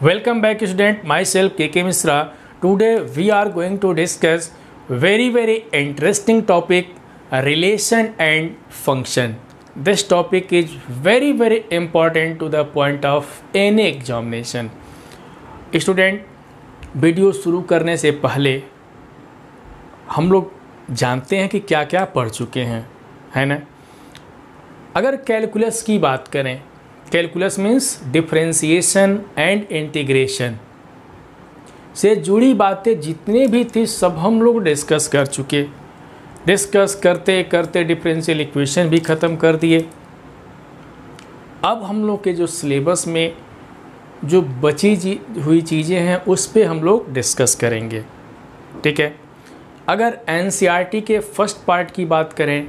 Welcome back student, myself KK Misra. Today we are going to discuss very interesting topic, relation and function. This topic is very important to the point of any examination. Student, video शुरू करने से पहले हम लोग जानते हैं कि क्या क्या पढ़ चुके हैं, है ना। अगर कैलकुलस की बात करें, calculus means differentiation and integration से जुड़ी बातें जितनी भी थी सब हम लोग डिस्कस कर चुके। डिस्कस करते करते डिफरेंशियल इक्वेशन भी ख़त्म कर दिए। अब हम लोग के जो सिलेबस में जो बची हुई चीज़ें हैं उस पे हम लोग डिस्कस करेंगे, ठीक है। अगर एनसीईआरटी के फर्स्ट पार्ट की बात करें,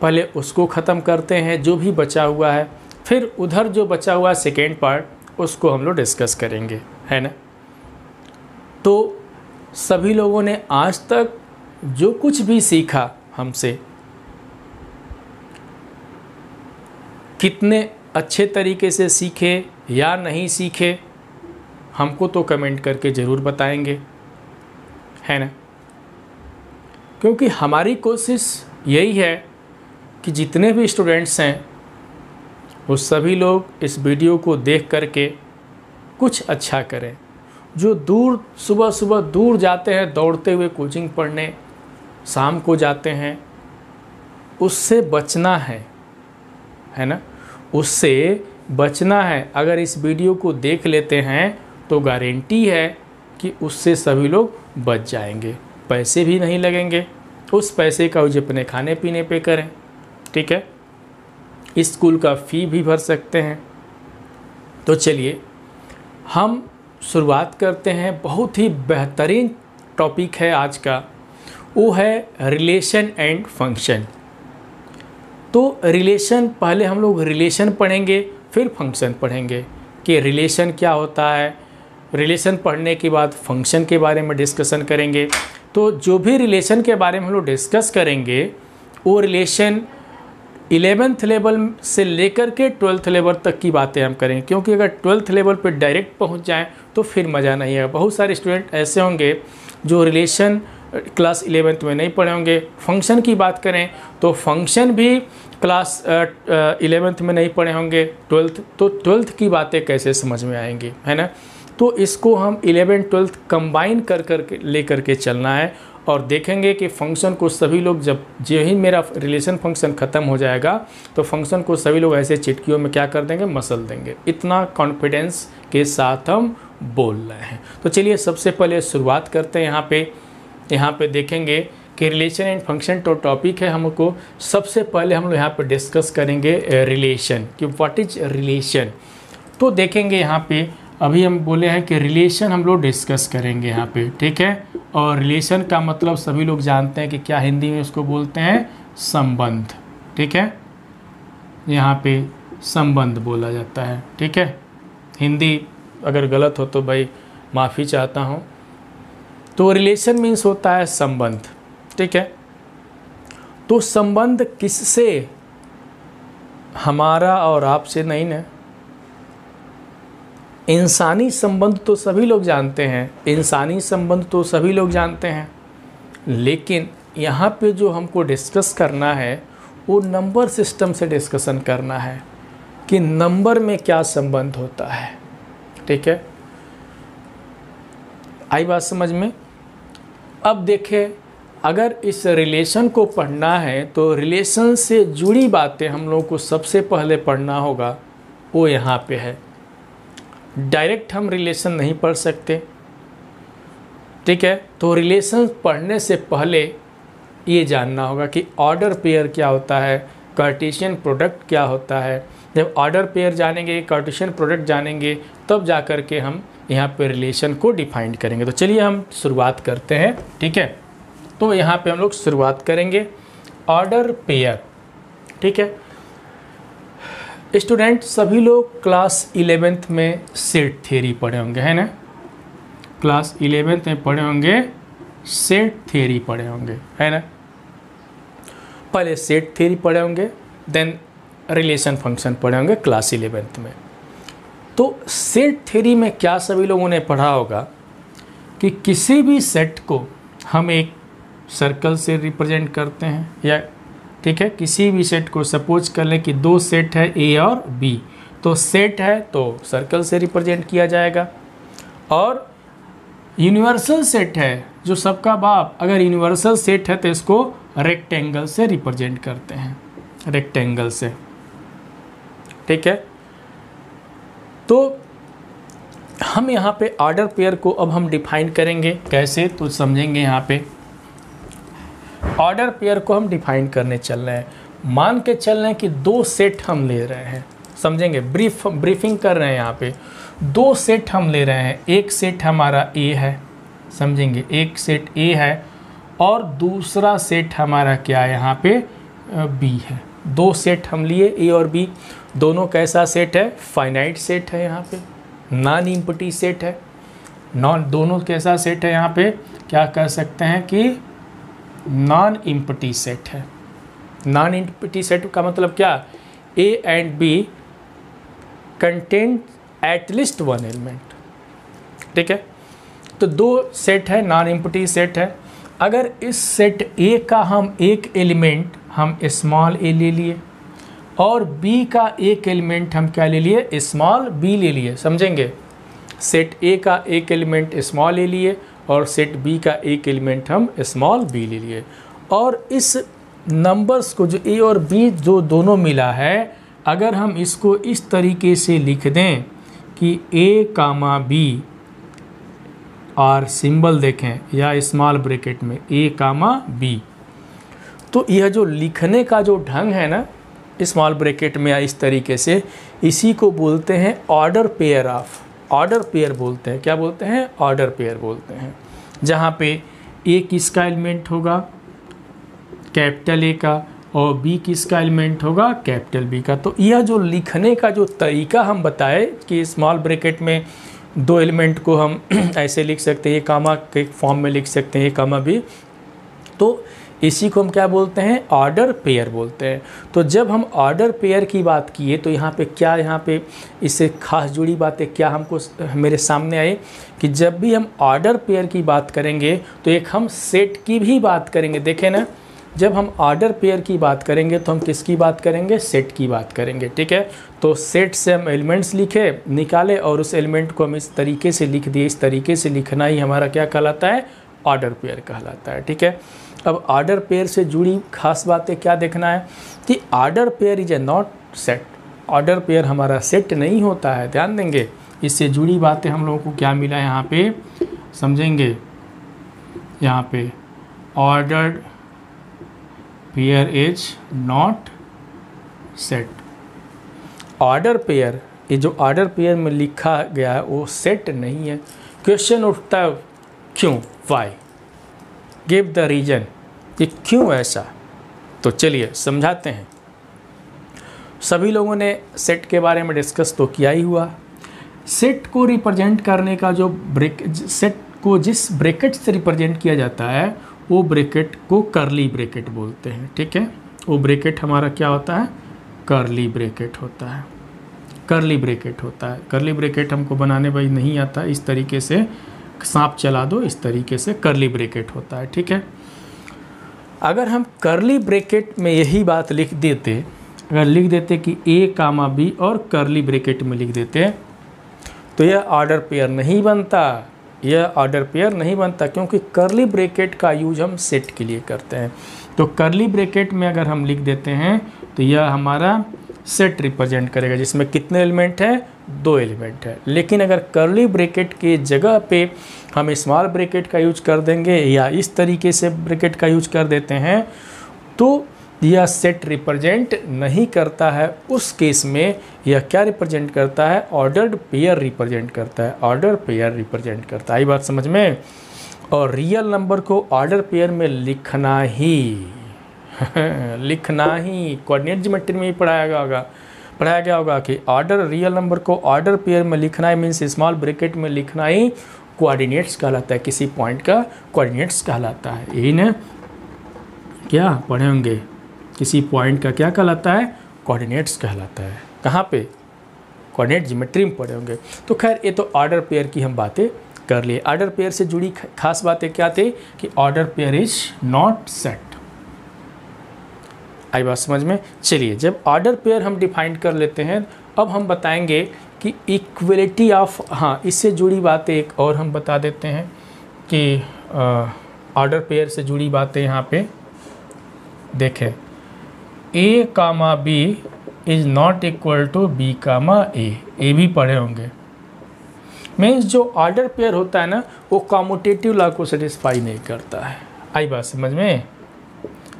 पहले उसको ख़त्म करते हैं जो भी बचा हुआ है, फिर उधर जो बचा हुआ सेकेंड पार्ट उसको हम लोग डिस्कस करेंगे, है ना। तो सभी लोगों ने आज तक जो कुछ भी सीखा हमसे, कितने अच्छे तरीके से सीखे या नहीं सीखे, हमको तो कमेंट करके ज़रूर बताएंगे, है ना। क्योंकि हमारी कोशिश यही है कि जितने भी स्टूडेंट्स हैं वो सभी लोग इस वीडियो को देख करके कुछ अच्छा करें। जो दूर सुबह दूर जाते हैं दौड़ते हुए कोचिंग पढ़ने, शाम को जाते हैं, उससे बचना है ना, उससे बचना है। अगर इस वीडियो को देख लेते हैं तो गारंटी है कि उससे सभी लोग बच जाएंगे, पैसे भी नहीं लगेंगे। उस पैसे का यूज अपने खाने पीने पे करें, ठीक है। स्कूल का फ़ी भी भर सकते हैं। तो चलिए हम शुरुआत करते हैं। बहुत ही बेहतरीन टॉपिक है आज का, वो है रिलेशन एंड फंक्शन। तो रिलेशन, पहले हम लोग रिलेशन पढ़ेंगे फिर फंक्शन पढ़ेंगे कि रिलेशन क्या होता है। रिलेशन पढ़ने के बाद फंक्शन के बारे में डिस्कशन करेंगे। तो जो भी रिलेशन के बारे में हम लोग डिस्कस करेंगे वो रिलेशन 11th लेवल से लेकर के 12th लेवल तक की बातें हम करेंगे। क्योंकि अगर 12th लेवल पर डायरेक्ट पहुंच जाएं तो फिर मज़ा नहीं आएगा। बहुत सारे स्टूडेंट ऐसे होंगे जो रिलेशन क्लास 11th में नहीं पढ़े होंगे। फंक्शन की बात करें तो फंक्शन भी क्लास 11th में नहीं पढ़े होंगे, 12th, तो 12th की बातें कैसे समझ में आएंगी, है ना। तो इसको हम 11th 12th कंबाइन कर लेकर के चलना है और देखेंगे कि फंक्शन को सभी लोग, जब जो ही मेरा रिलेशन फंक्शन ख़त्म हो जाएगा तो फंक्शन को सभी लोग ऐसे चिटकियों में क्या कर देंगे, मसल देंगे। इतना कॉन्फिडेंस के साथ हम बोल रहे हैं। तो चलिए सबसे पहले शुरुआत करते हैं। यहाँ पे देखेंगे कि रिलेशन एंड फंक्शन तो टॉपिक है। हमको सबसे पहले हम लोग यहाँ पे डिस्कस करेंगे रिलेशन कि व्हाट इज रिलेशन। तो देखेंगे यहाँ पे अभी हम बोले हैं कि रिलेशन हम लोग डिस्कस करेंगे यहाँ पे, ठीक है। और रिलेशन का मतलब सभी लोग जानते हैं कि क्या, हिंदी में उसको बोलते हैं संबंध, ठीक है। यहाँ पे संबंध बोला जाता है, ठीक है। हिंदी अगर गलत हो तो भाई माफ़ी चाहता हूँ। तो रिलेशन मीन्स होता है संबंध, ठीक है। तो संबंध किससे, हमारा और आपसे नहीं ना। इंसानी संबंध तो सभी लोग जानते हैं, इंसानी संबंध तो सभी लोग जानते हैं, लेकिन यहाँ पे जो हमको डिस्कस करना है वो नंबर सिस्टम से डिस्कशन करना है कि नंबर में क्या संबंध होता है, ठीक है। आई बात समझ में। अब देखें, अगर इस रिलेशन को पढ़ना है तो रिलेशन से जुड़ी बातें हम लोगों को सबसे पहले पढ़ना होगा, वो यहाँ पे है। डायरेक्ट हम रिलेशन नहीं पढ़ सकते, ठीक है। तो रिलेशन पढ़ने से पहले ये जानना होगा कि ऑर्डर पेयर क्या होता है, कार्टेशियन प्रोडक्ट क्या होता है। जब ऑर्डर पेयर जानेंगे, कार्टेशियन प्रोडक्ट जानेंगे, तब जा कर के हम यहाँ पे रिलेशन को डिफाइन करेंगे। तो चलिए हम शुरुआत करते हैं, ठीक है। तो यहाँ पे हम लोग शुरुआत करेंगे ऑर्डर पेयर, ठीक है। स्टूडेंट सभी लोग क्लास 11th में सेट थ्योरी पढ़े होंगे, है ना। क्लास 11th में पढ़े होंगे, सेट थ्योरी पढ़े होंगे, है ना। पहले सेट थ्योरी पढ़े होंगे, देन रिलेशन फंक्शन पढ़े होंगे क्लास 11th में। तो सेट थ्योरी में क्या सभी लोगों ने पढ़ा होगा कि किसी भी सेट को हम एक सर्कल से रिप्रेजेंट करते हैं, या ठीक है, किसी भी सेट को सपोज कर लें कि दो सेट है ए और बी, तो सेट है तो सर्कल से रिप्रेजेंट किया जाएगा, और यूनिवर्सल सेट है जो सबका बाप, अगर यूनिवर्सल सेट है तो इसको रेक्टेंगल से रिप्रेजेंट करते हैं, रेक्टेंगल से, ठीक है। तो हम यहाँ पे ऑर्डर पेयर को अब हम डिफाइन करेंगे कैसे, तो समझेंगे। यहाँ पे ऑर्डर पेयर को हम डिफाइन करने चल रहे हैं। मान के चल रहे हैं कि दो सेट हम ले रहे हैं, समझेंगे, ब्रीफिंग कर रहे हैं। यहाँ पे दो सेट हम ले रहे हैं, एक सेट हमारा ए है, समझेंगे, एक सेट ए है और दूसरा सेट हमारा क्या है यहाँ पे बी है। दो सेट हम लिए ए और बी, दोनों कैसा सेट है, फाइनाइट सेट है, यहाँ पे नॉन एम्प्टी सेट है। दोनों कैसा सेट है, यहाँ पे क्या कह सकते हैं कि नॉन एम्प्टी सेट है। नॉन एम्प्टी सेट का मतलब क्या, A and B contain at least one element, ठीक है। तो दो सेट है, नॉन एम्प्टी सेट है। अगर इस सेट ए का हम एक एलिमेंट हम स्मॉल ए ले लिए और बी का एक एलिमेंट हम क्या ले लिए, स्मॉल बी ले लिए, समझेंगे। सेट ए का एक एलिमेंट स्मॉल ए लिए और सेट बी का एक एलिमेंट हम स्मॉल बी ले लिए, और इस नंबर्स को जो ए और बी जो दोनों मिला है, अगर हम इसको इस तरीके से लिख दें कि ए कामा बी, और सिंबल देखें या स्मॉल ब्रैकेट में ए कामा बी, तो यह जो लिखने का जो ढंग है ना स्मॉल ब्रैकेट में या इस तरीके से, इसी को बोलते हैं order pair of, order pair बोलते हैं। क्या बोलते हैं, ऑर्डर पेयर बोलते हैं। जहाँ पे ए किसका एलिमेंट होगा, कैपिटल ए का, और बी किसका एलिमेंट होगा, कैपिटल बी का। तो यह जो लिखने का जो तरीका हम बताए कि स्मॉल ब्रैकेट में दो एलिमेंट को हम ऐसे लिख सकते हैं, ए कामा के फॉर्म में लिख सकते हैं, ए कामा बी, तो इसी को हम क्या बोलते हैं, ऑर्डर पेयर बोलते हैं। तो जब हम ऑर्डर पेयर की बात किए तो यहाँ पे क्या, यहाँ पे इससे खास जुड़ी बातें क्या हमको मेरे सामने आई कि जब भी हम ऑर्डर पेयर की बात करेंगे तो एक हम सेट की भी बात करेंगे। देखें ना, जब हम ऑर्डर पेयर की बात करेंगे तो हम किसकी बात करेंगे, सेट की बात करेंगे, ठीक है। तो सेट से हम एलिमेंट्स निकाले और उस एलिमेंट को हम इस तरीके से लिख दिए। इस तरीके से लिखना ही हमारा क्या कहलाता है, ऑर्डर पेयर कहलाता है, ठीक है। अब ऑर्डर पेयर से जुड़ी खास बातें क्या देखना है कि order pair is a not set. Order pair हमारा सेट नहीं होता है, ध्यान देंगे। इससे जुड़ी बातें हम लोगों को क्या मिला है यहाँ पे, समझेंगे। यहाँ पे ordered pair is not set. Order pair, ये जो ऑर्डर पेयर में लिखा गया है वो सेट नहीं है। क्वेश्चन उठता है क्यों, वाई, गिव द रीजन, ये क्यों ऐसा। तो चलिए समझाते हैं। सभी लोगों ने सेट के बारे में डिस्कस तो किया ही हुआ। सेट को रिप्रेजेंट करने का जो सेट को जिस ब्रैकेट से रिप्रेजेंट किया जाता है वो ब्रैकेट को करली ब्रैकेट बोलते हैं, ठीक है। वो ब्रैकेट हमारा क्या होता है, करली ब्रैकेट होता है, करली ब्रैकेट होता है। करली ब्रैकेट हमको बनाने भाई नहीं आता, इस तरीके से सांप चला दो, इस तरीके से करली ब्रैकेट होता है, ठीक है। अगर हम करली ब्रैकेट में यही बात लिख देते, अगर लिख देते कि ए कामा बी और करली ब्रैकेट में लिख देते, तो यह ऑर्डर पेयर नहीं बनता, यह ऑर्डर पेयर नहीं बनता, क्योंकि करली ब्रैकेट का यूज हम सेट के लिए करते हैं। तो करली ब्रैकेट में अगर हम लिख देते हैं तो यह हमारा सेट रिप्रेजेंट करेगा जिसमें कितने एलिमेंट हैं, दो एलिमेंट है। लेकिन अगर करली ब्रैकेट के जगह पे हम स्मॉल ब्रैकेट का यूज कर देंगे या इस तरीके से ब्रैकेट का यूज कर देते हैं तो यह सेट रिप्रेजेंट नहीं करता है। उस केस में यह क्या रिप्रेजेंट करता है, ऑर्डर्ड पेयर रिप्रेजेंट करता है, ऑर्डर पेयर रिप्रेजेंट करता है। ये बात समझ में। और रियल नंबर को ऑर्डर पेयर में लिखना ही लिखना ही कोऑर्डिनेट ज्योमेट्री में ही पढ़ाया गया होगा कि ऑर्डर रियल नंबर को ऑर्डर पेयर में लिखना ही मीन्स स्मॉल ब्रैकेट में लिखना ही कोऑर्डिनेट्स कहलाता है, किसी पॉइंट का कोऑर्डिनेट्स कहलाता है। यही ना क्या पढ़े होंगे, किसी पॉइंट का क्या कहलाता है, कोऑर्डिनेट्स कहलाता है। कहाँ पे, कोऑर्डिनेट ज्योमेट्री में पढ़े होंगे। तो खैर ये तो ऑर्डर पेयर की हम बातें कर लिए। ऑर्डर पेयर से जुड़ी खास बातें क्या थी कि order pair is not set. आई बात समझ में? चलिए, जब ऑर्डर पेयर हम डिफाइन कर लेते हैं, अब हम बताएंगे कि इक्वलिटी ऑफ, हाँ इससे जुड़ी बातें एक और हम बता देते हैं कि ऑर्डर पेयर से जुड़ी बातें यहाँ पे देखें, A comma B is not equal to B comma A भी पढ़े होंगे। मीन्स जो ऑर्डर पेयर होता है ना, वो कॉम्यूटेटिव लॉ को सेटिस्फाई नहीं करता है। आई बात समझ में?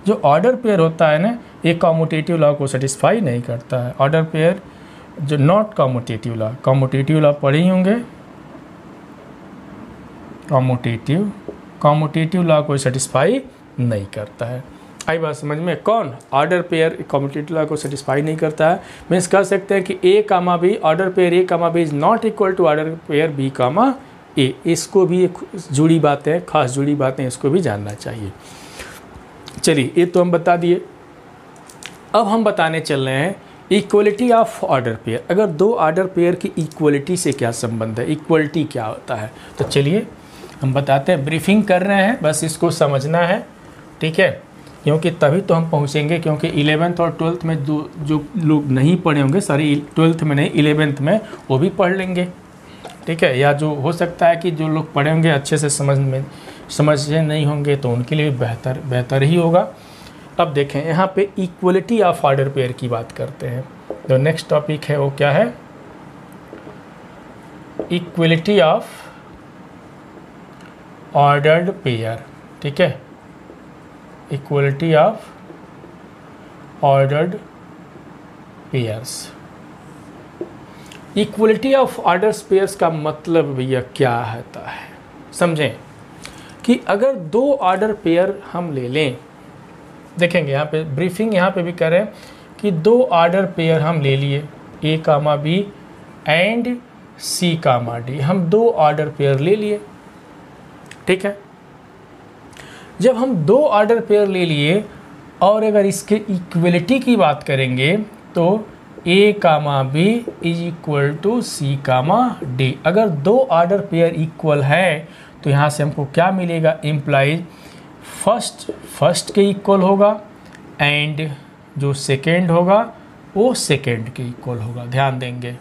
जो ऑर्डर पेयर होता है ना, ये कॉम्यूटेटिव लॉ को सेटिस्फाई नहीं करता है। ऑर्डर पेयर जो नॉट कॉम्यूटेटिव लॉ पढ़े ही होंगे, कॉम्यूटेटिव लॉ को सेटिस्फाई नहीं करता है। आई बात समझ में? कौन? ऑर्डर पेयर कॉम्यूटेटिव लॉ को सेटिस्फाई नहीं करता है। मीन्स कह सकते हैं कि A comma B, order pair A comma B is not equal to order pair B comma A. इसको भी एक जुड़ी बातें, खास जुड़ी बातें, इसको भी जानना चाहिए। चलिए, ये तो हम बता दिए। अब हम बताने चल रहे हैं इक्वलिटी ऑफ ऑर्डर पेयर। अगर दो ऑर्डर पेयर की इक्वलिटी से क्या संबंध है, इक्वलिटी क्या होता है, तो चलिए हम बताते हैं। ब्रीफिंग कर रहे हैं, बस इसको समझना है, ठीक है? क्योंकि तभी तो हम पहुंचेंगे, क्योंकि 11th और 12th में जो लोग नहीं पढ़े होंगे, सॉरी 12th में नहीं 11th में, वो भी पढ़ लेंगे, ठीक है? या जो हो सकता है कि जो लोग पढ़े होंगे अच्छे से समझे नहीं होंगे, तो उनके लिए बेहतर ही होगा। अब देखें, यहाँ पे इक्वलिटी ऑफ ऑर्डर पेयर की बात करते हैं। जो नेक्स्ट टॉपिक है वो क्या है? इक्वलिटी ऑफ ऑर्डर्ड पेयर, ठीक है? Equality of ordered pairs. Equality of order pairs का मतलब भैया क्या होता है, समझें कि अगर दो ऑर्डर पेयर हम ले लें, देखेंगे यहाँ पे ब्रीफिंग यहाँ पे भी करें कि दो ऑर्डर पेयर हम ले लिए, A comma B and C comma D. हम दो ऑर्डर पेयर ले लिए, ठीक है? जब हम दो ऑर्डर पेयर ले लिए और अगर इसके इक्वलिटी की बात करेंगे, तो A comma B is equal to C comma D. अगर दो ऑर्डर पेयर इक्वल है, तो यहाँ से हमको क्या मिलेगा? इम्प्लाइज फर्स्ट के इक्वल होगा एंड जो सेकेंड होगा वो सेकेंड के इक्वल होगा। ध्यान देंगे,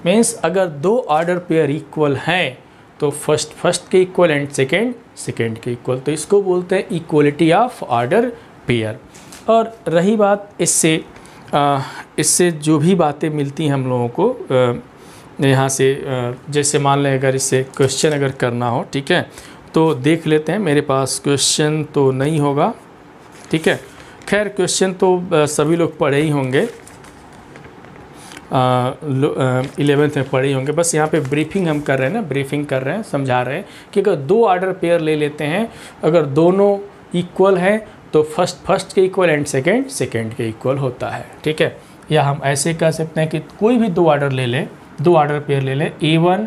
मीन्स अगर दो ऑर्डर पेयर इक्वल हैं तो फर्स्ट के इक्वल एंड सेकेंड के इक्वल, तो इसको बोलते हैं इक्वलिटी ऑफ ऑर्डर पेयर। और रही बात इससे जो भी बातें मिलती हैं हम लोगों को यहाँ से, जैसे मान लें अगर इससे क्वेश्चन अगर करना हो, ठीक है, तो देख लेते हैं। मेरे पास क्वेश्चन तो नहीं होगा, ठीक है? खैर क्वेश्चन तो सभी लोग पढ़े ही होंगे, 11th में पढ़े ही होंगे। बस यहाँ पे ब्रीफिंग हम कर रहे हैं ना, ब्रीफिंग कर रहे हैं, समझा रहे हैं कि अगर दो ऑर्डर पेयर ले लेते हैं, अगर दोनों इक्वल हैं तो फर्स्ट के इक्वल एंड सेकेंड के इक्वल होता है, ठीक है? या हम ऐसे कह सकते हैं कि कोई भी दो ऑर्डर ले लें, दो ऑर्डर पेयर ले लें, A1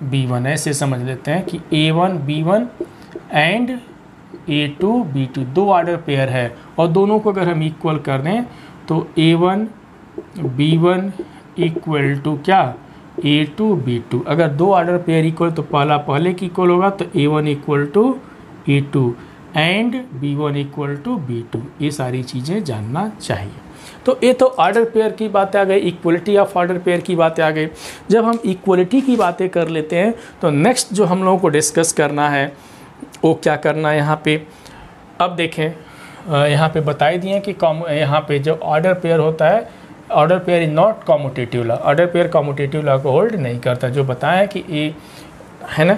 B1, ऐसे समझ लेते हैं कि A1 B1 and A2 B2 दो ऑर्डर पेयर है, और दोनों को अगर हम इक्वल कर दें तो A1 B1 इक्वल टू क्या? A2 B2। अगर दो ऑर्डर पेयर इक्वल तो पहला पहले की इक्वल होगा, तो A1 equal to A2 and B1 equal to B2। ये सारी चीज़ें जानना चाहिए। तो ये तो ऑर्डर पेयर की बातें आ गई, इक्वलिटी ऑफ ऑर्डर पेयर की बातें आ गई। जब हम इक्वलिटी की बातें कर लेते हैं, तो नेक्स्ट जो हम लोगों को डिस्कस करना है वो क्या करना है यहाँ पे। अब देखें, यहाँ पे बता दिए कि यहाँ पे जो ऑर्डर पेयर होता है, order pair is not commutative law. Order pair commutative law को होल्ड नहीं करता, जो बताया कि ये है ना।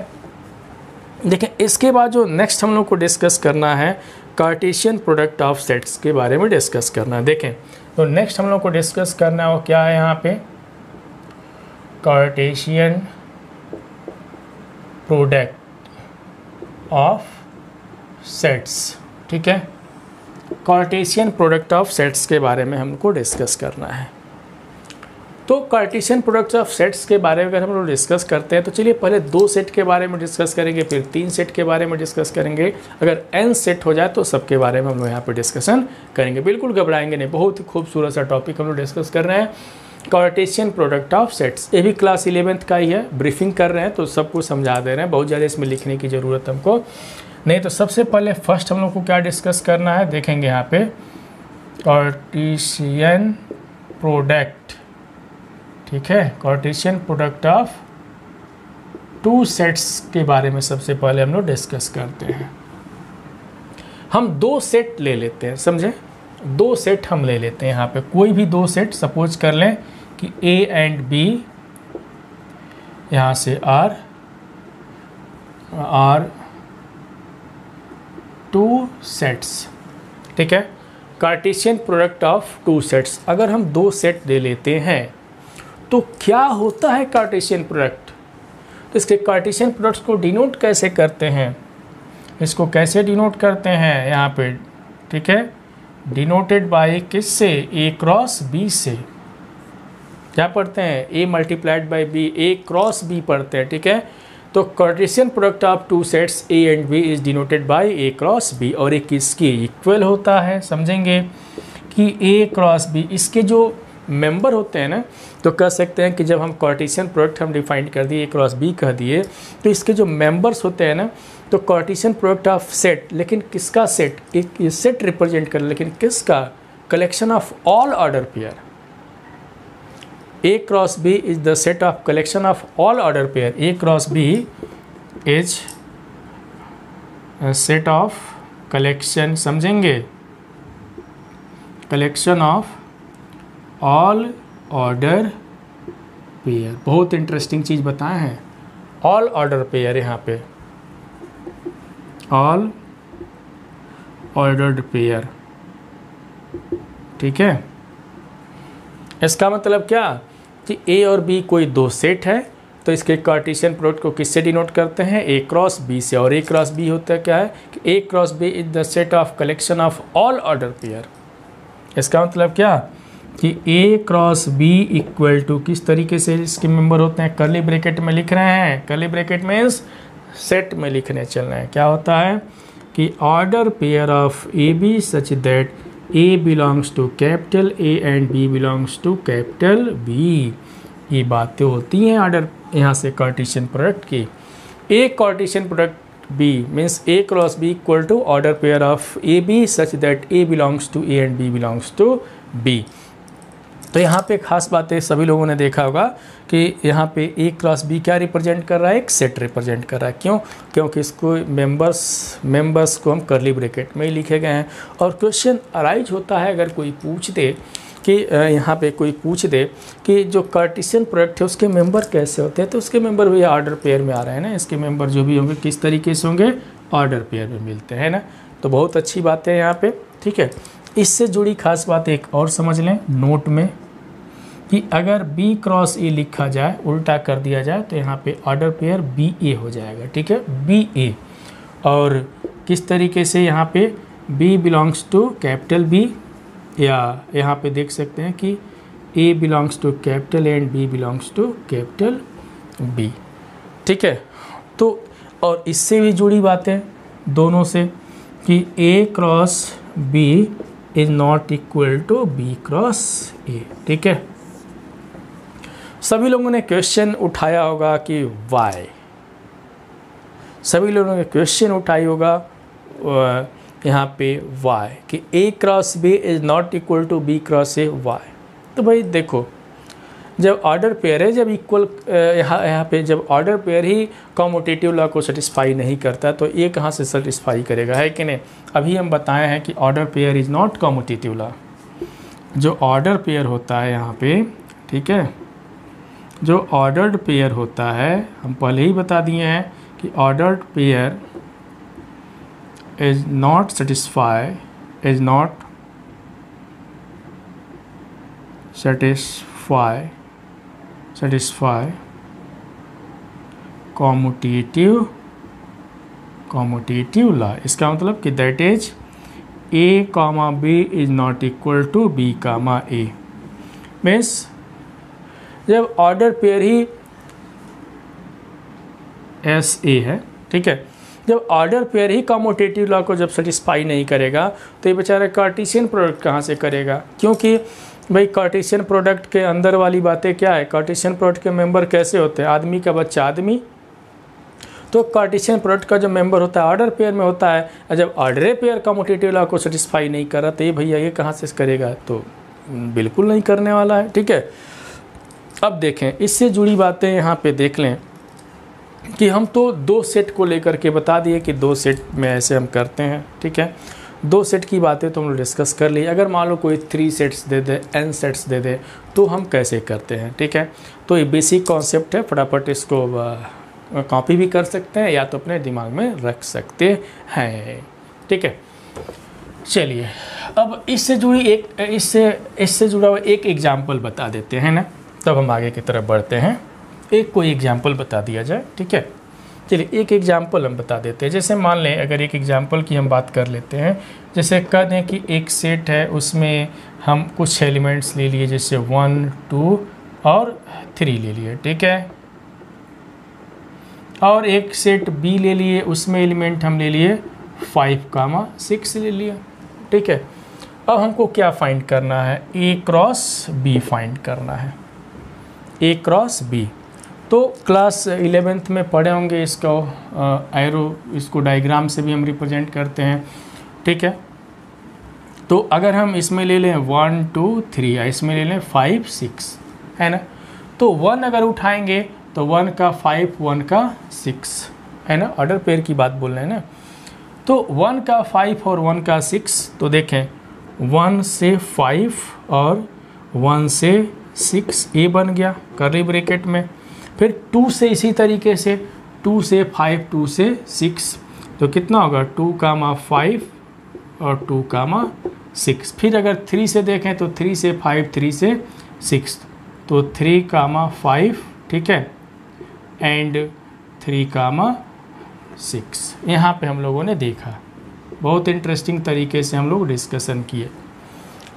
देखें, इसके बाद जो नेक्स्ट हम लोग को डिस्कस करना है, कार्टेशियन प्रोडक्ट ऑफ सेट्स के बारे में डिस्कस करना है। देखें, तो नेक्स्ट हम लोग को डिस्कस करना है वो क्या है यहाँ पे? कार्टेशियन प्रोडक्ट ऑफ सेट्स, ठीक है? कार्टेशियन प्रोडक्ट ऑफ सेट्स के बारे में हमको डिस्कस करना है। तो कार्टेशियन प्रोडक्ट ऑफ सेट्स के बारे में अगर हम लोग डिस्कस करते हैं, तो चलिए पहले दो सेट के बारे में डिस्कस करेंगे, फिर तीन सेट के बारे में डिस्कस करेंगे। अगर n सेट हो जाए तो सबके बारे में हम लोग यहाँ पर डिस्कशन करेंगे। बिल्कुल घबराएंगे नहीं, बहुत ही खूबसूरत सा टॉपिक हम लोग डिस्कस कर रहे हैं। Cartesian product of sets. ये भी क्लास 11th का ही है, ब्रीफिंग कर रहे हैं तो सबको समझा दे रहे हैं, बहुत ज़्यादा इसमें लिखने की ज़रूरत हमको नहीं। तो सबसे पहले फर्स्ट हम लोग को क्या डिस्कस करना है, देखेंगे यहाँ पे कार्टेशियन प्रोडक्ट, ठीक है, Cartesian product of two sets के बारे में सबसे पहले हम लोग डिस्कस करते हैं। हम दो सेट ले लेते हैं, समझे, दो सेट हम ले लेते हैं यहाँ पे, कोई भी दो सेट सपोज कर लें कि A एंड B यहाँ से आर टू सेट्स, ठीक है, Cartesian product of two sets. अगर हम दो सेट ले लेते हैं तो क्या होता है कार्टेशियन प्रोडक्ट, तो इसके कार्टेशियन प्रोडक्ट्स को डिनोट कैसे करते हैं, इसको कैसे डिनोट करते हैं यहाँ पे, ठीक है, डिनोटेड बाय किससे, A क्रॉस B से, क्या पढ़ते हैं, A multiplied by B, A cross B पढ़ते हैं, ठीक है। तो Cartesian product of two sets A and B is denoted by A cross B, और एक इसके इक्वल होता है, समझेंगे कि A क्रॉस B, इसके जो मेंबर होते हैं ना, तो कह सकते हैं कि जब हम कार्टेशियन प्रोडक्ट हम डिफाइन कर दिए, A क्रॉस B कह दिए, तो इसके जो मेंबर्स होते हैं ना, तो कार्टेशियन प्रोडक्ट ऑफ सेट, लेकिन किसका सेट, एक सेट रिप्रेजेंट कर, लेकिन किसका, collection of all order pair. A cross B is the set of collection of all order pair, A cross B is set of collection, समझेंगे, collection of all order pair. बहुत interesting चीज़ बताए हैं, all order pair, यहाँ पे all ordered pair, ठीक है। इसका मतलब क्या कि A और B कोई दो सेट है, तो इसके कार्टेशियन प्रोडक्ट को किससे डिनोट करते हैं, A क्रॉस B से, और A क्रॉस B होता है क्या है कि A cross B is the set of collection of all order pair. इसका मतलब क्या कि A cross B equal to, किस तरीके से इसके मेंबर होते हैं, कर्ली ब्रैकेट में लिख रहे हैं, कर्ली ब्रैकेट मीन्स सेट में लिखने चल रहे हैं, क्या होता है कि order pair of AB such that A belongs to capital A and B belongs to capital B। ये बातें होती हैं ऑर्डर यहाँ से कार्टेशियन प्रोडक्ट की। A Cartesian product B means A cross B equal to order pair of AB such that A belongs to A and B belongs to B। तो यहाँ पे खास बात है, सभी लोगों ने देखा होगा कि यहाँ पे A क्रॉस B क्या रिप्रेजेंट कर रहा है, एक सेट रिप्रेजेंट कर रहा है, क्यों, क्योंकि इसको मेंबर्स को हम कर्ली ब्रैकेट में ही लिखे गए हैं। और क्वेश्चन अराइज होता है, अगर कोई पूछ दे कि यहाँ पे कोई पूछ दे कि जो कार्टेशियन प्रोडक्ट है उसके मेंबर कैसे होते हैं, तो उसके मेंबर भी ऑर्डर पेयर में आ रहे हैं ना, इसके मेंबर जो भी होंगे किस तरीके से होंगे, ऑर्डर पेयर में मिलते हैं ना। तो बहुत अच्छी बात है यहाँ पे, ठीक है। इससे जुड़ी खास बात एक और समझ लें नोट में कि अगर B क्रॉस A लिखा जाए, उल्टा कर दिया जाए, तो यहाँ पे ऑर्डर पेयर BA हो जाएगा, ठीक है, BA। और किस तरीके से यहाँ पे B belongs to capital B, या यहाँ पे देख सकते हैं कि A belongs to capital A and B belongs to capital B, ठीक है। तो और इससे भी जुड़ी बातें दोनों से कि A cross B is not equal to B cross A, ठीक है। सभी लोगों ने क्वेश्चन उठाया होगा कि वाई, सभी लोगों ने क्वेश्चन उठाई होगा यहाँ पे वाई, कि A cross B is not equal to B cross A, why. तो भाई देखो, जब ऑर्डर पेयर है, जब इक्वल यहाँ पे जब ऑर्डर पेयर ही कॉम्यूटेटिव लॉ को सेटिस्फाई नहीं करता, तो ये कहाँ से सेटिस्फाई करेगा, है कि नहीं। अभी हम बताए हैं कि order pair is not commutative law. जो ऑर्डर पेयर होता है यहाँ पे, ठीक है, जो ऑर्डर्ड पेयर होता है, हम पहले ही बता दिए हैं कि ordered pair is not satisfy commutative law. इसका मतलब कि that is A comma B is not equal to B comma A। Means जब ऑर्डर पेयर ही SA है, ठीक है, जब ऑर्डर पेयर ही कॉम्यूटेटिव लॉ को जब सेटिस्फाई नहीं करेगा, तो ये बेचारा कार्टेशियन प्रोडक्ट कहाँ से करेगा, क्योंकि भाई कार्टेशियन प्रोडक्ट के अंदर वाली बातें क्या है, कार्टेशियन प्रोडक्ट के मेंबर कैसे होते हैं, आदमी का बच्चा आदमी, तो कार्टेशियन प्रोडक्ट का जो मेंबर होता है ऑर्डर पेयर में होता है, और जब ऑर्डर पेयर कम्यूटेटिव लॉ को सेटिस्फाई नहीं कर रहा तो ये भैया ये कहाँ से करेगा, तो बिल्कुल नहीं करने वाला है। ठीक है, अब देखें इससे जुड़ी बातें यहाँ पे देख लें कि हम तो 2 सेट को लेकर के बता दिए कि 2 सेट में ऐसे हम करते हैं। ठीक है, 2 सेट की बातें तो हम लोग डिस्कस कर ली। अगर मान लो कोई 3 सेट्स दे दे, n सेट्स दे दे, तो हम कैसे करते हैं। ठीक है, तो ये बेसिक कॉन्सेप्ट है, फटाफट इसको कॉपी भी कर सकते हैं या तो अपने दिमाग में रख सकते हैं। ठीक है, चलिए अब इससे जुड़ा हुआ एक एग्जाम्पल बता देते हैं ना, तब हम आगे की तरफ बढ़ते हैं। एक कोई एग्जाम्पल बता दिया जाए। ठीक है, चलिए एक एग्जाम्पल हम बता देते हैं। जैसे मान लें अगर एक एग्जाम्पल की हम बात कर लेते हैं, जैसे कह दें कि एक सेट है, उसमें हम कुछ एलिमेंट्स ले लिए, जैसे 1 2 और 3 ले लिए। ठीक है, और एक सेट बी ले लिए, उसमें एलिमेंट हम ले लिए 5, 6 ले लिए। ठीक है, अब हमको क्या फाइंड करना है, ए क्रॉस बी फाइंड करना है, ए क्रॉस बी। तो क्लास 11th में पढ़े होंगे इसको, एरो इसको डायग्राम से भी हम रिप्रेजेंट करते हैं। ठीक है, तो अगर हम इसमें ले लें 1 2 3, इसमें ले लें 5 6, है ना, तो 1 अगर उठाएंगे तो 1 का 5 1 का 6, है ना, ऑर्डर पेयर की बात बोल रहे हैं ना। तो 1 का 5 और 1 का 6, तो देखें 1 से 5 और 1 से 6 ए बन गया कर्ली ब्रैकेट में। फिर 2 से इसी तरीके से 2 से 5 2 से 6, तो कितना होगा 2, 5 और 2, 6। फिर अगर 3 से देखें तो 3 से 5 3 से 6, तो 3, 5, ठीक है, एंड 3, 6। यहाँ पे हम लोगों ने देखा, बहुत इंटरेस्टिंग तरीके से हम लोग डिस्कशन किए,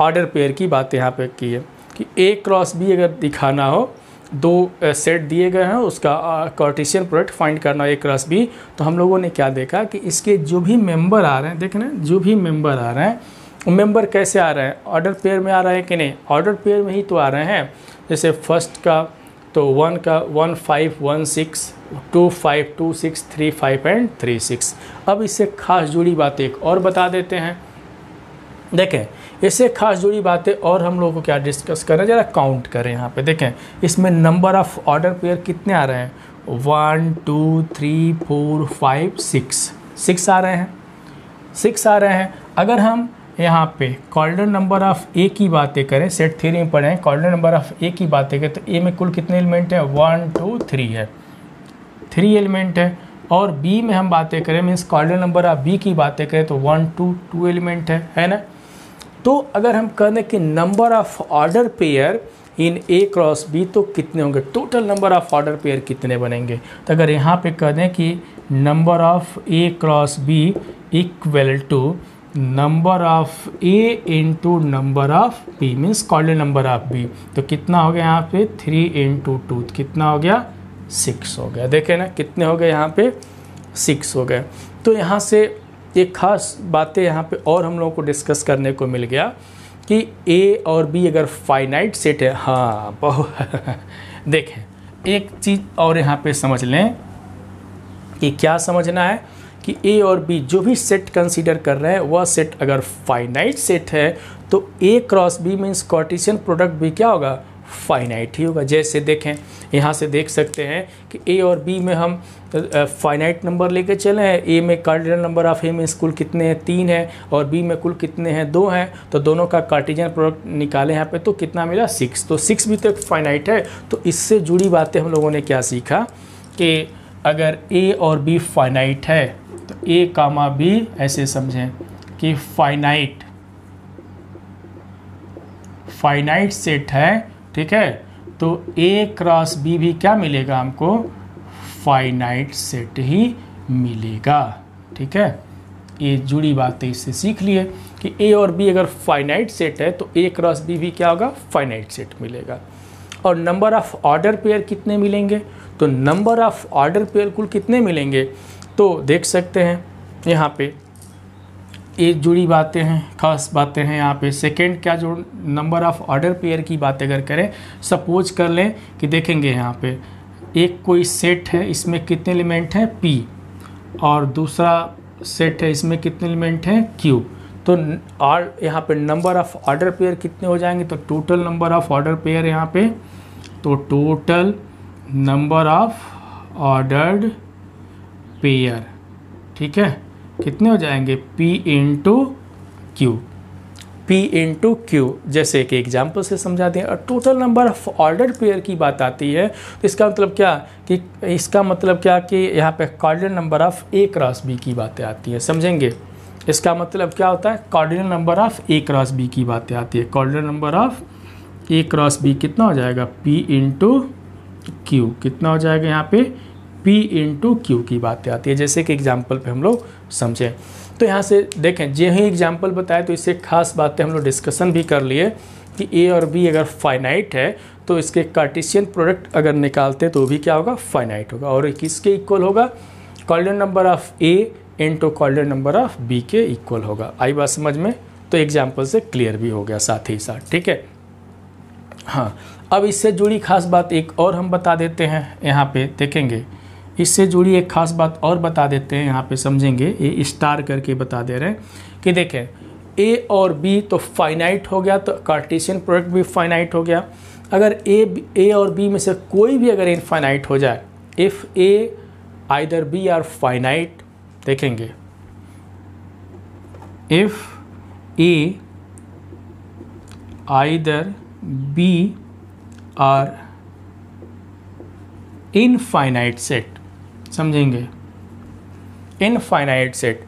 ऑर्डर पेयर की बात यहाँ पे की है कि ए क्रॉस बी अगर दिखाना हो, 2 सेट दिए गए हैं, उसका कार्टेशियन प्रोडक्ट फाइंड करना ए क्रॉस बी, तो हम लोगों ने क्या देखा कि इसके जो भी मेंबर आ रहे हैं, देखें ना, जो भी मेंबर आ रहे हैं, मेंबर कैसे आ रहे हैं, ऑर्डर पेयर में आ रहे हैं कि नहीं, ऑर्डर पेयर में ही तो आ रहे हैं। जैसे फर्स्ट का तो 1 का 1 5 1 6, 2 5 2 6 3 5 एंड 3 6। अब इससे खास जुड़ी बातें एक और बता देते हैं। देखें इससे खास जुड़ी बातें और हम लोगों को क्या डिस्कस करें, ज़रा काउंट करें। यहाँ पे देखें इसमें नंबर ऑफ़ ऑर्डर पेयर कितने आ रहे हैं, 1 2 3 4 5 6 आ रहे हैं, 6 आ रहे हैं। अगर हम यहाँ पे कॉर्डिनल नंबर ऑफ़ ए की बातें करें, सेट थ्योरी में पढ़े हैं, कॉर्डिनल नंबर ऑफ़ ए की बातें करें, तो ए में कुल कितने एलिमेंट हैं, 1 2 3 है, 3 एलिमेंट है। और बी में हम बातें करें, means cardinal number of B की बातें करें, तो 1 2 एलिमेंट है ना। तो अगर हम कह दें कि number of order pair in A cross B, तो कितने होंगे, total number of order pair कितने बनेंगे। तो अगर यहाँ पे कह दें कि number of A cross B equal to number of A into number of B, means cardinal number of B, तो कितना हो गया यहाँ पे 3 × 2, कितना हो गया 6 हो गया। देखें ना कितने हो गए यहाँ पे 6 हो गए। तो यहाँ से एक खास बातें यहाँ पे और हम लोगों को डिस्कस करने को मिल गया कि ए और बी अगर फाइनाइट सेट है, हाँ बहुत देखें एक चीज़ और यहाँ पे समझ लें कि क्या समझना है कि ए और बी जो भी सेट कंसीडर कर रहे हैं, वह सेट अगर फाइनाइट सेट है तो A cross B means Cartesian product भी क्या होगा, फाइनाइट ही होगा। जैसे देखें यहाँ से देख सकते हैं कि ए और बी में हम फाइनाइट नंबर लेके चले हैं, ए में कार्डिनल नंबर ऑफ ए में कुल कितने हैं 3 है, और बी में कुल कितने हैं 2 हैं, तो दोनों का कार्टेशियन प्रोडक्ट निकाले यहाँ पे तो कितना मिला 6, तो 6 भी तो एक फाइनाइट है। तो इससे जुड़ी बातें हम लोगों ने क्या सीखा कि अगर ए और बी फाइनाइट है तो ए कामा बी ऐसे समझें कि फाइनाइट सेट है, ठीक है, तो ए क्रॉस बी भी क्या मिलेगा हमको, फाइनाइट सेट ही मिलेगा। ठीक है, ये जुड़ी बातें इससे सीख लिए कि ए और बी अगर फाइनाइट सेट है तो ए क्रॉस बी भी क्या होगा, फाइनाइट सेट मिलेगा। और नंबर ऑफ़ ऑर्डर पेयर कितने मिलेंगे, तो नंबर ऑफ़ ऑर्डर पेयर कुल कितने मिलेंगे, तो देख सकते हैं यहाँ पे ये जुड़ी बातें हैं, खास बातें हैं यहाँ पे। सेकंड क्या, जो नंबर ऑफ ऑर्डर पेयर की बात अगर करें, सपोज कर लें कि देखेंगे यहाँ पे एक कोई सेट है, इसमें कितने एलिमेंट हैं p, और दूसरा सेट है इसमें कितने एलिमेंट हैं q। तो और यहाँ पे नंबर ऑफ ऑर्डर पेयर कितने हो जाएंगे, तो total number of order pair यहाँ पे, तो total number of ordered pair, ठीक है, कितने हो जाएंगे p into Q, p into Q. जैसे कि एग्जाम्पल से समझा दें, और total number of order pair की बात आती है तो इसका मतलब क्या कि यहाँ पे cardinal number of a cross b की बातें आती है, समझेंगे। इसका मतलब क्या होता है, cardinal number of a cross b की बातें आती है। Cardinal number of a cross b कितना हो जाएगा, p इंटू क्यू, कितना हो जाएगा यहाँ पे p इंटू क्यू की बातें आती है, जैसे कि एग्जाम्पल पे हम लोग समझें। तो यहाँ से देखें, जो ही एग्जाम्पल बताए तो इससे खास बातें हम लोग डिस्कशन भी कर लिए कि a और b अगर फाइनाइट है तो इसके कार्टेशियन प्रोडक्ट अगर निकालते तो भी क्या होगा, फाइनाइट होगा, और किसके इक्वल होगा, cardinal number of a into cardinal number of b के इक्वल होगा। आई बात समझ में, तो एग्जाम्पल से क्लियर भी हो गया साथ ही साथ, ठीक है। हाँ, अब इससे जुड़ी खास बात एक और हम बता देते हैं, यहाँ पे देखेंगे, इससे जुड़ी एक खास बात और बता देते हैं, यहाँ पे समझेंगे। ये स्टार करके बता दे रहे हैं कि देखें a और b तो फाइनाइट हो गया, तो कार्टेशियन प्रोडक्ट भी फाइनाइट हो गया। अगर a और b में से कोई भी अगर इनफाइनाइट हो जाए, if a either b are finite, देखेंगे if a either b are infinite set, समझेंगे, infinite set,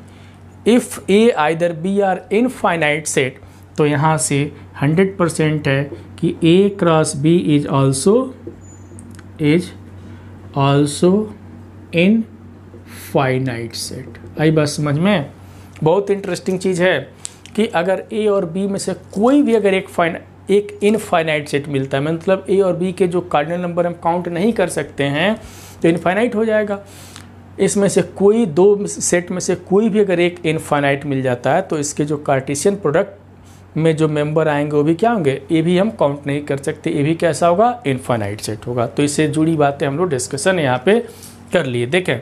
if A either B are infinite set, तो यहाँ से 100% है कि a cross b is also infinite set. आई बात समझ में। बहुत इंटरेस्टिंग चीज़ है कि अगर a और b में से कोई भी अगर एक इनफाइनाइट सेट मिलता है, मतलब a और b के जो कार्डिनल नंबर हम काउंट नहीं कर सकते हैं तो इनफाइनाइट हो जाएगा। इसमें से कोई दो सेट में से कोई भी अगर एक इनफाइनाइट मिल जाता है तो इसके जो कार्टेशियन प्रोडक्ट में जो मेंबर आएंगे वो भी क्या होंगे, ये भी हम काउंट नहीं कर सकते, ये भी कैसा होगा, इनफाइनाइट सेट होगा। तो इससे जुड़ी बातें हम लोग डिस्कशन यहाँ पे कर लिए। देखें,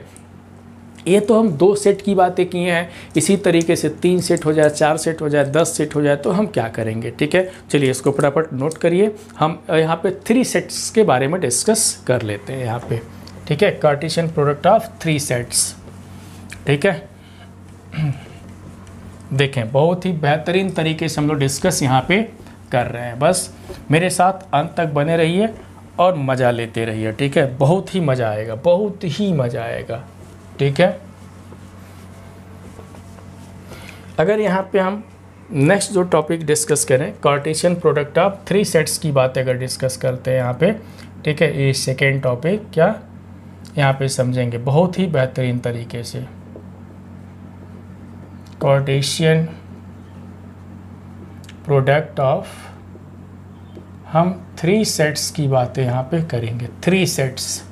ये तो हम 2 सेट की बातें की हैं, इसी तरीके से 3 सेट हो जाए, 4 सेट हो जाए, 10 सेट हो जाए तो हम क्या करेंगे, ठीक है। चलिए इसको फटाफट नोट करिए। हम यहाँ पे 3 सेट्स के बारे में डिस्कस कर लेते हैं यहाँ पे, ठीक है। कार्टेशियन प्रोडक्ट ऑफ 3 सेट्स, ठीक है। देखें, बहुत ही बेहतरीन तरीके से हम लोग डिस्कस यहाँ पे कर रहे हैं। बस मेरे साथ अंत तक बने रहिए और मज़ा लेते रहिए, ठीक है। बहुत ही मज़ा आएगा, बहुत ही मज़ा आएगा, ठीक है। अगर यहाँ पे हम नेक्स्ट जो टॉपिक डिस्कस करें, कार्टेशियन प्रोडक्ट ऑफ 3 सेट्स की बात अगर डिस्कस करते हैं यहाँ पे, ठीक है। ये सेकेंड टॉपिक क्या यहाँ पे समझेंगे बहुत ही बेहतरीन तरीके से। कार्टेशियन प्रोडक्ट ऑफ हम 3 सेट्स की बातें यहाँ पे करेंगे, 3 सेट्स,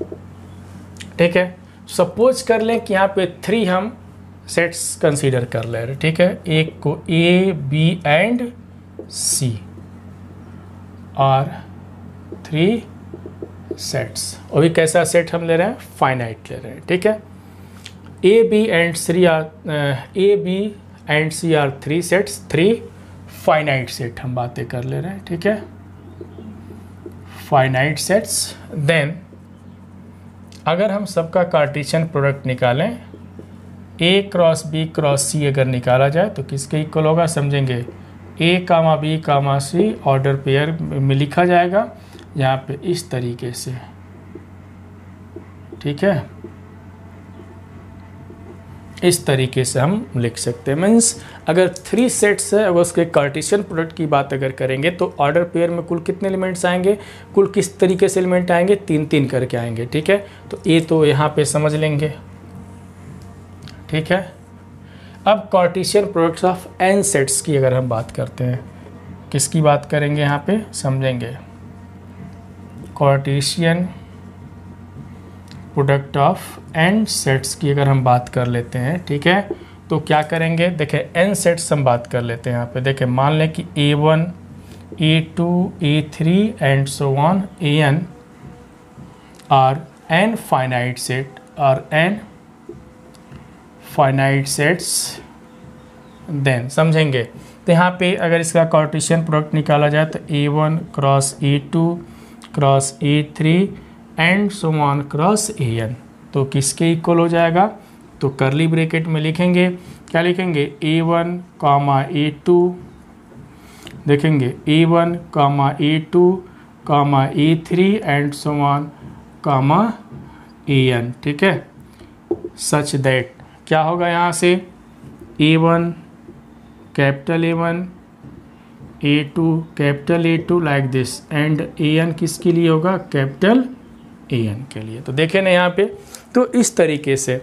ठीक है। सपोज कर लें कि यहाँ पे 3 हम सेट्स कंसीडर कर ले रहे, ठीक है। एक को A, B एंड C और 3 सेट्स, और भी कैसा सेट हम ले रहे हैं, फाइनाइट ले रहे हैं, ठीक है। A, B and C are 3 sets, 3 finite set हम बातें कर ले रहे हैं, ठीक है, फाइनाइट सेट्स। देन अगर हम सबका कार्टेशियन प्रोडक्ट निकालें, A cross B cross C अगर निकाला जाए तो किसके इक्वल होगा, समझेंगे। A comma B comma C order pair में लिखा जाएगा यहाँ पे इस तरीके से, ठीक है। इस तरीके से हम लिख सकते हैं। मीन्स अगर 3 सेट्स है, अगर उसके कार्टेशियन प्रोडक्ट की बात अगर करेंगे तो ऑर्डर पेयर में कुल कितने एलिमेंट्स आएंगे, कुल किस तरीके से एलिमेंट आएंगे, 3-3 करके आएंगे, ठीक है। तो ये तो यहाँ पे समझ लेंगे, ठीक है। अब Cartesian products of n sets की अगर हम बात करते हैं, किसकी बात करेंगे यहाँ पे, समझेंगे। Cartesian product of n sets की अगर हम बात कर लेते हैं, ठीक है, तो क्या करेंगे, देखें n सेट्स हम बात कर लेते हैं यहाँ पे। देखें मान लें कि A1 A2 A3 and so on AN are n finite set और n फाइनाइट सेट्स। देन समझेंगे तो यहाँ पे अगर इसका कार्टेशियन प्रोडक्ट निकाला जाए तो A1 cross A2 cross A3 and so on cross AN तो किसके इक्वल हो जाएगा, तो करली ब्रैकेट में लिखेंगे, क्या लिखेंगे, A1 कामा A2, देखेंगे A1 comma A2 comma A3 and so on comma AN, ठीक है। सच दैट क्या होगा यहाँ से A1 capital A1 A2 capital A2 like this and AN किसके लिए होगा, कैपिटल AN के लिए। तो देखें ना यहाँ पे, तो इस तरीके से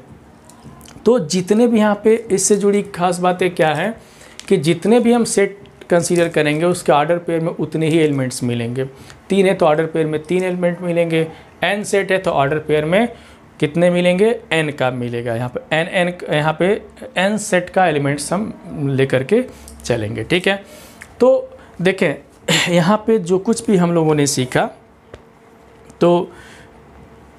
तो जितने भी यहाँ पे इससे जुड़ी खास बातें क्या है कि जितने भी हम सेट कंसीडर करेंगे उसके ऑर्डर पेयर में उतने ही एलिमेंट्स मिलेंगे। 3 है तो ऑर्डर पेयर में 3 एलिमेंट मिलेंगे, n सेट है तो ऑर्डर पेयर में कितने मिलेंगे, n का मिलेगा। यहाँ पे n यहाँ पे n सेट का एलिमेंट्स हम लेकर के चलेंगे, ठीक है। तो देखें यहाँ पे जो कुछ भी हम लोगों ने सीखा तो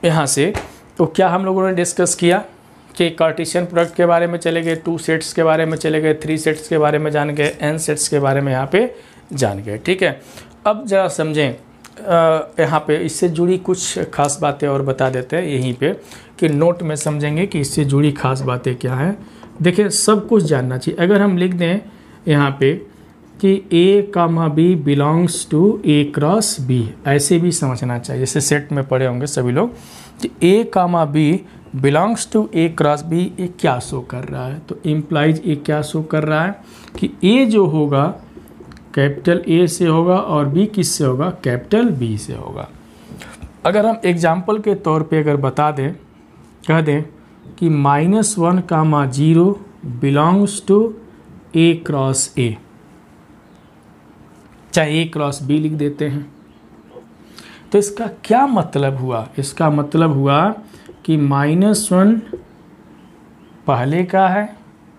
यहाँ से तो क्या हम लोगों ने डिस्कस किया कि कार्टेशियन प्रोडक्ट के बारे में चले गए, 2 सेट्स के बारे में चले गए, 3 सेट्स के बारे में जान गए, n सेट्स के बारे में यहाँ पे जान गए, ठीक है। अब ज़रा समझें यहाँ पे इससे जुड़ी कुछ खास बातें और बता देते हैं यहीं पे कि नोट में समझेंगे कि इससे जुड़ी खास बातें क्या हैं। देखिए सब कुछ जानना चाहिए। अगर हम लिख दें यहाँ पे कि A comma B belongs to A cross B, ऐसे भी समझना चाहिए, जैसे सेट में पढ़े होंगे सभी लोग कि A comma B belongs to A cross B, ये क्या शो कर रहा है, तो इम्प्लाइज ये क्या शो कर रहा है कि A जो होगा कैपिटल A से होगा और B किस से होगा, कैपिटल B से होगा। अगर हम एग्जाम्पल के तौर पे अगर बता दें, कह दें कि -1 comma 0 belongs to A cross A, चाहे A क्रॉस B लिख देते हैं, तो इसका क्या मतलब हुआ, इसका मतलब हुआ कि -1 पहले का है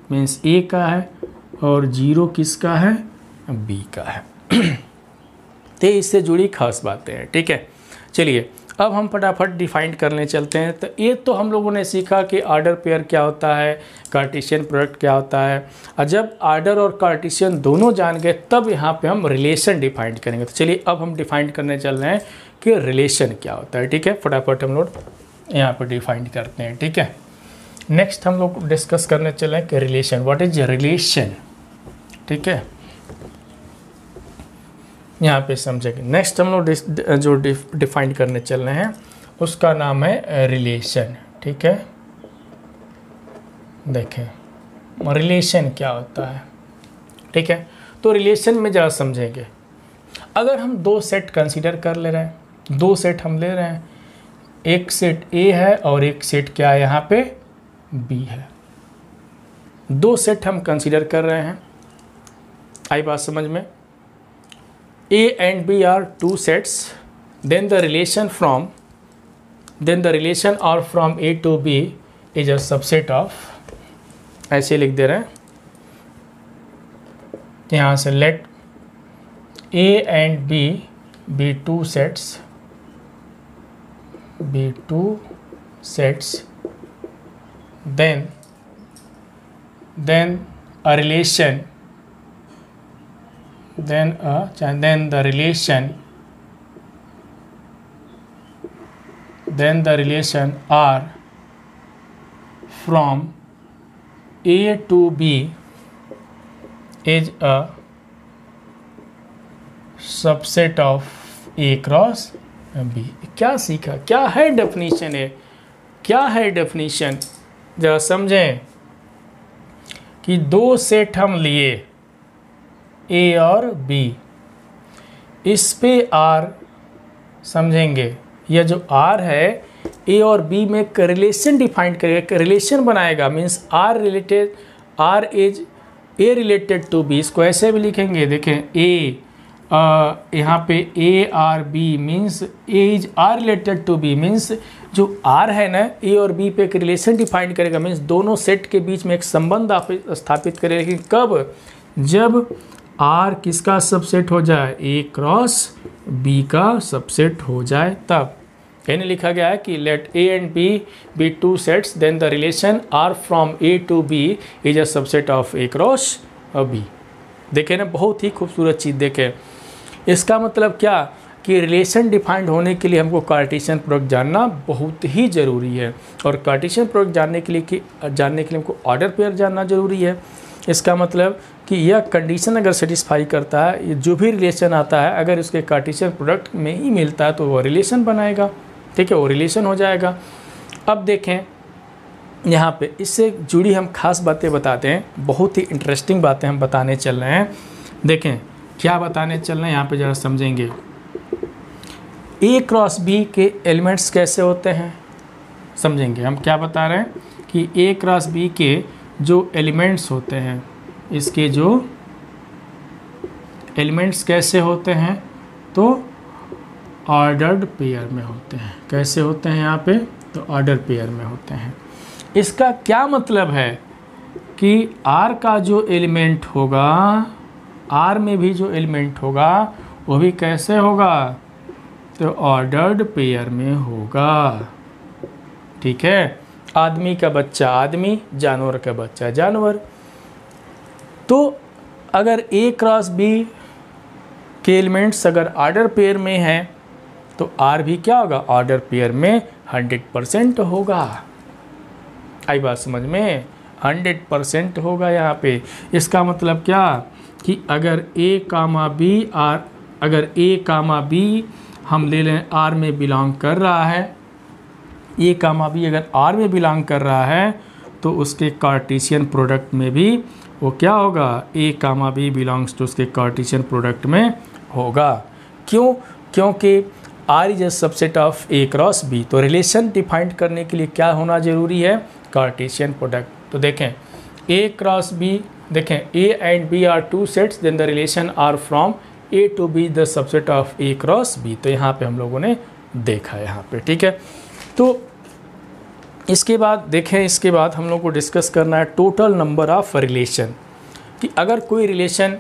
मीन्स A का है और 0 किसका है, B का है। तो इससे जुड़ी खास बातें हैं, ठीक है। चलिए अब हम फटाफट डिफाइन करने चलते हैं। तो ये तो हम लोगों ने सीखा कि ऑर्डर पेयर क्या होता है, कार्टेशियन प्रोडक्ट क्या होता है, और जब ऑर्डर और कार्टेशियन दोनों जान गए तब यहाँ पे हम रिलेशन डिफाइन करेंगे। तो चलिए अब हम डिफाइन करने चल रहे हैं कि रिलेशन क्या होता है, ठीक है। फटाफट हम लोग यहाँ पर डिफाइन करते हैं, ठीक है। नेक्स्ट हम लोग डिस्कस करने चले हैं कि रिलेशन, व्हाट इज रिलेशन, ठीक है। यहाँ पे समझेंगे। नेक्स्ट हम लोग जो डिफाइन करने चल रहे हैं उसका नाम है रिलेशन, ठीक है। देखें रिलेशन क्या होता है, ठीक है। तो रिलेशन में ज़रा समझेंगे। अगर हम 2 सेट कंसीडर कर ले रहे हैं, 2 सेट हम ले रहे हैं, एक सेट A है और एक सेट क्या है यहाँ पे B है, 2 सेट हम कंसीडर कर रहे हैं। आई बात समझ में। A and B are 2 sets, then the relation or from A to B is a subset of, ऐसे लिख दे रहे हैं यहाँ से, let A and B be 2 sets, then a relation, then the relation R from A to B is a subset of A cross B। क्या सीखा, क्या है डेफिनेशन है, क्या है डेफिनेशन, जरा समझें कि 2 सेट हम लिए A और B, इस पे R समझेंगे, यह जो R है A और B में एक रिलेशन डिफाइन करेगा, रिलेशन बनाएगा, means R is A related to B। इसको ऐसे भी लिखेंगे, देखें A यहाँ पे A R B means A is R related to B means जो आर है ना ए और बी पे एक रिलेशन डिफाइन करेगा, मीन्स दोनों सेट के बीच में एक संबंध स्थापित करेगा। लेकिन कब? जब आर किसका सबसेट हो जाए? ए क्रॉस बी का सबसेट हो जाए तब। यानी लिखा गया है कि let A and B two sets then the relation R from A to B is a subset of A cross B. देखे ना, बहुत ही खूबसूरत चीज़ देखे। इसका मतलब क्या कि रिलेशन डिफाइंड होने के लिए हमको कार्टेशियन प्रोडक्ट जानना बहुत ही ज़रूरी है, और कार्टेशियन प्रोडक्ट जानने के लिए हमको ऑर्डर पेयर जानना ज़रूरी है। इसका मतलब कि यह कंडीशन अगर सेटिस्फाई करता है, ये जो भी रिलेशन आता है अगर उसके कार्टेशियन प्रोडक्ट में ही मिलता है तो वो रिलेशन बनाएगा, ठीक है, वो रिलेशन हो जाएगा। अब देखें यहाँ पे इससे जुड़ी हम खास बातें बताते हैं, बहुत ही इंटरेस्टिंग बातें हम बताने चल रहे हैं। देखें क्या बताने चल रहे हैं यहाँ पे ज़रा समझेंगे। ए क्रॉस बी के एलिमेंट्स कैसे होते हैं समझेंगे। हम क्या बता रहे हैं कि ए क्रॉस बी के जो एलिमेंट्स होते हैं, इसके जो एलिमेंट्स कैसे होते हैं तो ऑर्डर्ड पेयर में होते हैं। कैसे होते हैं यहाँ पे? तो ऑर्डर पेयर में होते हैं। इसका क्या मतलब है कि आर का जो एलिमेंट होगा, आर में भी जो एलिमेंट होगा वो भी कैसे होगा? तो ऑर्डर्ड पेयर में होगा, ठीक है। आदमी का बच्चा आदमी, जानवर का बच्चा जानवर। तो अगर ए क्रॉस बी के एलिमेंट्स अगर ऑर्डर पेयर में हैं तो आर भी क्या होगा? ऑर्डर पेयर में 100% होगा। आई बात समझ में? 100% होगा यहाँ पे। इसका मतलब क्या कि अगर ए कामा बी आर, अगर ए कामा बी हम ले लें आर में बिलोंग कर रहा है, ए कामा बी अगर आर में बिलोंग कर रहा है तो उसके कार्टेशियन प्रोडक्ट में भी वो क्या होगा? A comma B belongs to उसके कार्टेशियन प्रोडक्ट में होगा। क्यों? क्योंकि R is a subset of A cross B. तो रिलेशन डिफाइंड करने के लिए क्या होना ज़रूरी है? Cartesian product. तो देखें ए क्रॉस बी, देखें A and B are two sets then the relation R from A to B the subset of A cross B. तो यहाँ पे हम लोगों ने देखा है यहाँ पे, ठीक है। तो इसके बाद देखें, इसके बाद हम लोग को डिस्कस करना है टोटल नंबर ऑफ रिलेशन, कि अगर कोई रिलेशन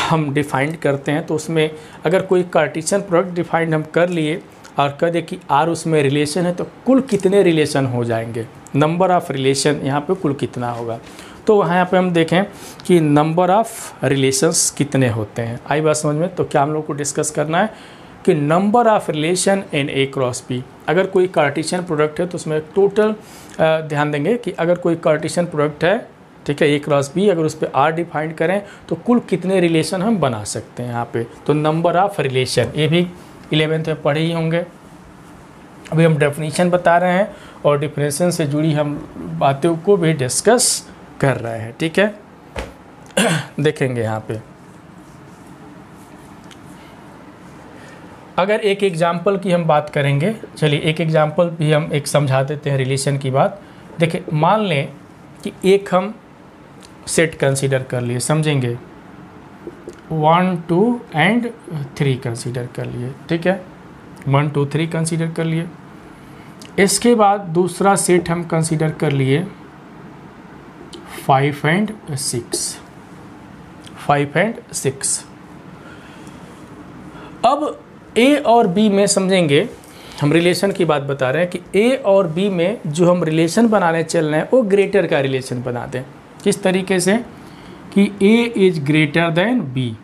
हम डिफाइंड करते हैं तो उसमें अगर कोई कार्टेशियन प्रोडक्ट डिफाइंड हम कर लिए और कह दे कि आर उसमें रिलेशन है तो कुल कितने रिलेशन हो जाएंगे, नंबर ऑफ रिलेशन यहाँ पे कुल कितना होगा। तो यहाँ पे हम देखें कि नंबर ऑफ रिलेशंस कितने होते हैं। आई बात समझ में? तो क्या हम लोग को डिस्कस करना है कि number of relation in A cross B. अगर कोई कार्टेशियन प्रोडक्ट है तो उसमें टोटल ध्यान देंगे कि अगर कोई कार्टेशियन प्रोडक्ट है, ठीक है, ए क्रॉस बी, अगर उस पर आर डिफाइंड करें तो कुल कितने रिलेशन हम बना सकते हैं यहाँ पे। तो नंबर ऑफ रिलेशन, ये भी 11th में पढ़े ही होंगे। अभी हम डेफिनेशन बता रहे हैं और डेफिनेशन से जुड़ी हम बातों को भी डिस्कस कर रहे हैं, ठीक है। देखेंगे यहाँ पे अगर एक एग्जाम्पल की हम बात करेंगे, चलिए एक एग्जाम्पल भी हम एक समझा देते हैं रिलेशन की बात। देखिए मान लें कि एक हम सेट कंसीडर कर लिए, समझेंगे 1 2 एंड 3 कंसीडर कर लिए, ठीक है, 1 2 3 कंसीडर कर लिए। इसके बाद दूसरा सेट हम कंसीडर कर लिए 5 एंड 6, 5 एंड 6। अब ए और बी में समझेंगे, हम रिलेशन की बात बता रहे हैं कि ए और बी में जो हम रिलेशन बनाने चल रहे हैं वो ग्रेटर का रिलेशन बनाते हैं। किस तरीके से कि A is greater than B,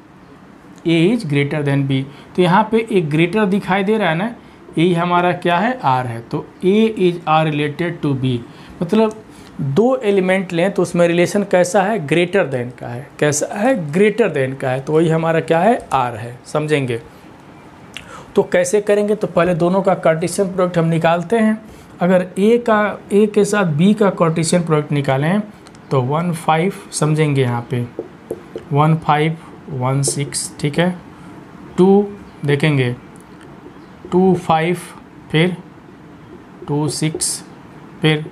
A is greater than B. तो यहाँ पे एक ग्रेटर दिखाई दे रहा है ना, ए हमारा क्या है? आर है। तो A is R related to B, मतलब दो एलिमेंट लें तो उसमें रिलेशन कैसा है? ग्रेटर देन का है। कैसा है? ग्रेटर देन का है। तो वही हमारा क्या है? आर है, समझेंगे। तो कैसे करेंगे? तो पहले दोनों का कार्टेशियन प्रोडक्ट हम निकालते हैं। अगर ए के साथ बी का कार्टेशियन प्रोडक्ट निकालें तो 1 5, समझेंगे यहाँ पे 1 5 1 6, ठीक है। 2 देखेंगे 2 5, फिर 2 6, फिर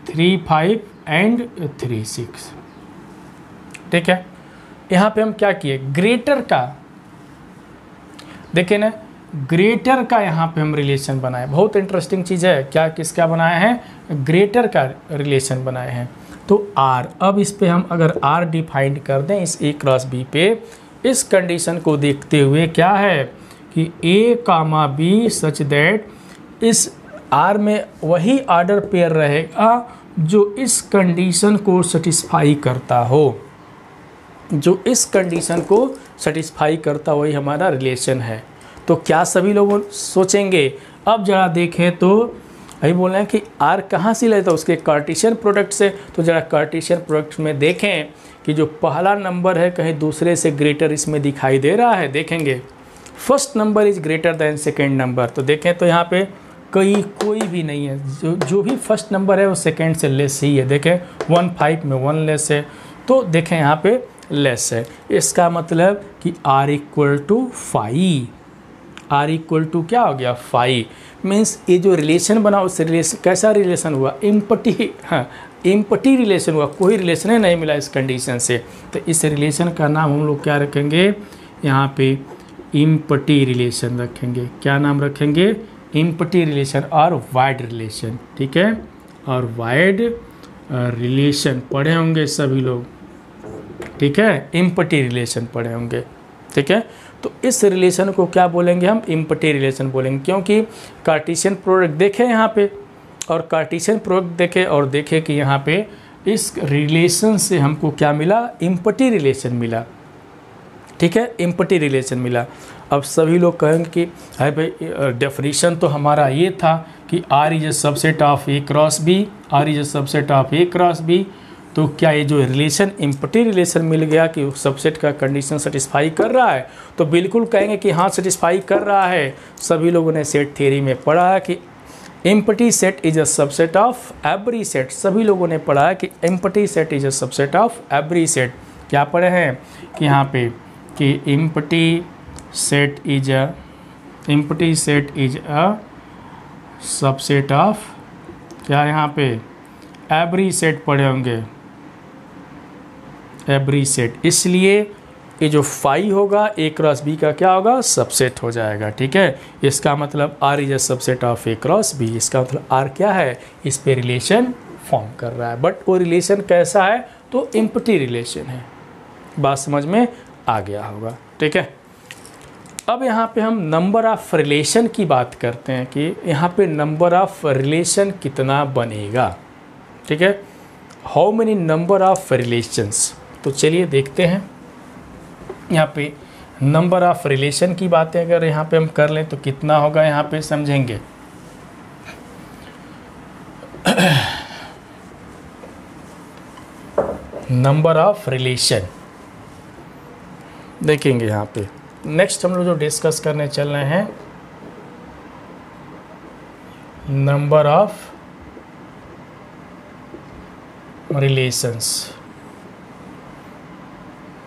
3 5 एंड 3 6, ठीक है। यहाँ पे हम क्या किए? ग्रेटर का देखें ना, ग्रेटर का यहाँ पे हम रिलेशन बनाए, बहुत इंटरेस्टिंग चीज़ है। क्या किसका बनाया है? ग्रेटर का रिलेशन बनाए हैं। तो आर, अब इस पे हम अगर आर डिफाइंड कर दें इस ए क्रॉस बी पे, इस कंडीशन को देखते हुए क्या है कि A comma B such that इस आर में वही ऑर्डर पेयर रहेगा जो इस कंडीशन को सेटिस्फाई करता हो, जो इस कंडीशन को सेटिस्फाई करता वही हमारा रिलेशन है। तो क्या सभी लोग सोचेंगे? अब जरा देखें तो अभी बोल रहे हैं कि आर कहाँ से लेता है, उसके कार्टेशियन प्रोडक्ट से। तो जरा कार्टेशियन प्रोडक्ट में देखें कि जो पहला नंबर है कहीं दूसरे से ग्रेटर इसमें दिखाई दे रहा है। देखेंगे first number is greater then second number, तो देखें तो यहाँ पे कोई भी नहीं है, जो भी फर्स्ट नंबर है वो सेकेंड से लेस ही है। देखें 1 5 में 1 लेस है, तो देखें यहाँ पे लेस है। इसका मतलब कि r equal to 5, r equal to क्या हो गया 5। मीन्स ये जो रिलेशन बना उस रिलेशन, कैसा रिलेशन हुआ? इम्पटी, हाँ इम्पटी रिलेशन हुआ, कोई रिलेशन ही नहीं मिला इस कंडीशन से। तो इस रिलेशन का नाम हम लोग क्या रखेंगे? यहाँ पे इम्पटी रिलेशन रखेंगे। क्या नाम रखेंगे? इम्पटी रिलेशन और वाइड रिलेशन, ठीक है। और वाइड रिलेशन पढ़े होंगे सभी लोग, ठीक है, इम्पटी रिलेशन पढ़े होंगे, ठीक है। तो इस रिलेशन को क्या बोलेंगे हम? इम्पटी रिलेशन बोलेंगे, क्योंकि कार्टेशियन प्रोडक्ट देखें यहाँ पे, और कार्टेशियन प्रोडक्ट देखें और देखें कि यहाँ पे इस रिलेशन से हमको क्या मिला? इम्पटी रिलेशन मिला, ठीक है, इम्पटी रिलेशन मिला। अब सभी लोग कहेंगे कि अरे भाई डेफिनेशन तो हमारा ये था कि R is a subset of A cross B, R is a subset of A cross B. तो क्या ये जो रिलेशन इम्पटी रिलेशन मिल गया कि सबसेट का कंडीशन सेटिस्फाई कर रहा है? तो बिल्कुल कहेंगे कि हाँ सेटिस्फाई कर रहा है। सभी लोगों ने सेट थ्योरी में पढ़ा है कि empty set is a subset of every set. सभी लोगों ने पढ़ा है कि empty set is a subset of every set. क्या पढ़े हैं कि यहाँ पे कि empty set is a subset of, क्या यहाँ पे एवरी सेट पढ़े होंगे, एवरी सेट। इसलिए ये जो फाई होगा ए क्रॉस बी का क्या होगा? सबसेट हो जाएगा, ठीक है। इसका मतलब R is a subset of A cross B. इसका मतलब आर क्या है? इस पे रिलेशन फॉर्म कर रहा है, बट वो रिलेशन कैसा है? तो इम्पटी रिलेशन है। बात समझ में आ गया होगा, ठीक है। अब यहाँ पे हम नंबर ऑफ रिलेशन की बात करते हैं कि यहाँ पे नंबर ऑफ रिलेशन कितना बनेगा, ठीक है। How many number of relations? तो चलिए देखते हैं। यहाँ पे नंबर ऑफ रिलेशन की बातें अगर यहाँ पे हम कर लें तो कितना होगा, यहाँ पे समझेंगे। नंबर ऑफ रिलेशन देखेंगे यहाँ पे। नेक्स्ट हम लोग जो डिस्कस करने चल रहे हैं नंबर ऑफ रिलेशंस,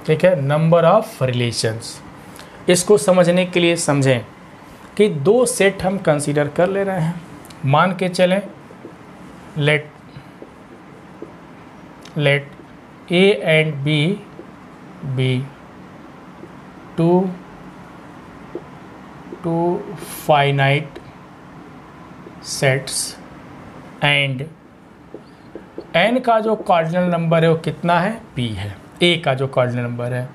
ठीक है, नंबर ऑफ रिलेशंस। इसको समझने के लिए समझें कि दो सेट हम कंसीडर कर ले रहे हैं। मान के चलें let A and B B two finite sets and n का जो कार्डिनल नंबर है वो कितना है? p है। a का जो कार्डिनल नंबर है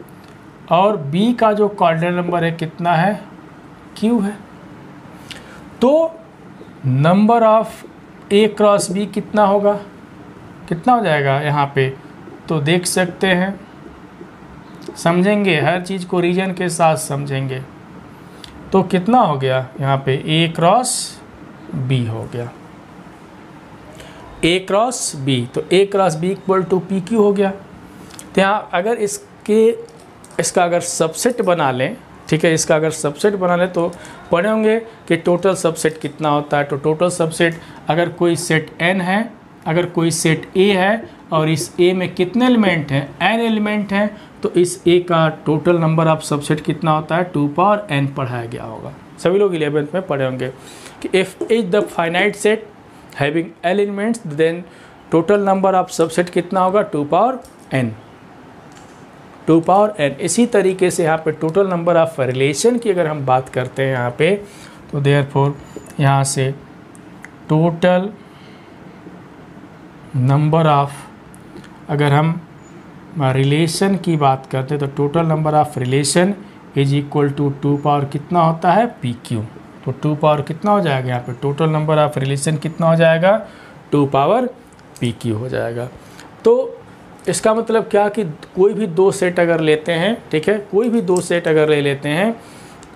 और b का जो कार्डिनल नंबर है कितना है? q है। तो number of a cross b कितना होगा? कितना हो जाएगा यहाँ पे? तो देख सकते हैं, समझेंगे हर चीज़ को रीजन के साथ समझेंगे। तो कितना हो गया यहाँ पे? a क्रॉस b हो गया, a क्रॉस b। तो a cross b equal to P Q हो गया। तो यहाँ अगर इसका अगर सबसेट बना लें, ठीक है, इसका अगर सबसेट बना लें तो पढ़े होंगे कि टोटल सबसेट कितना होता है। तो टोटल सबसेट अगर कोई सेट n है, अगर कोई सेट a है और इस a में कितने एलिमेंट हैं? n एलिमेंट हैं, तो इस a का टोटल नंबर ऑफ सबसेट कितना होता है? 2 पावर n पढ़ाया गया होगा। सभी लोग 11th में पढ़े होंगे कि if is the finite set having n elements then total number of subset कितना होगा? 2 power n। Two power n। इसी तरीके से यहाँ पे टोटल नंबर ऑफ रिलेशन की अगर हम बात करते हैं यहाँ पे, तो देयरफॉर यहाँ से टोटल नंबर ऑफ, अगर हम रिलेशन की बात करते हैं तो total number of relation is equal to two power कितना होता है पी क्यू। तो टू पावर कितना हो जाएगा यहाँ पे, टोटल नंबर ऑफ रिलेशन कितना हो जाएगा, टू पावर पी क्यू हो जाएगा। तो इसका मतलब क्या कि कोई भी दो सेट अगर लेते हैं, ठीक है, कोई भी दो सेट अगर ले लेते हैं,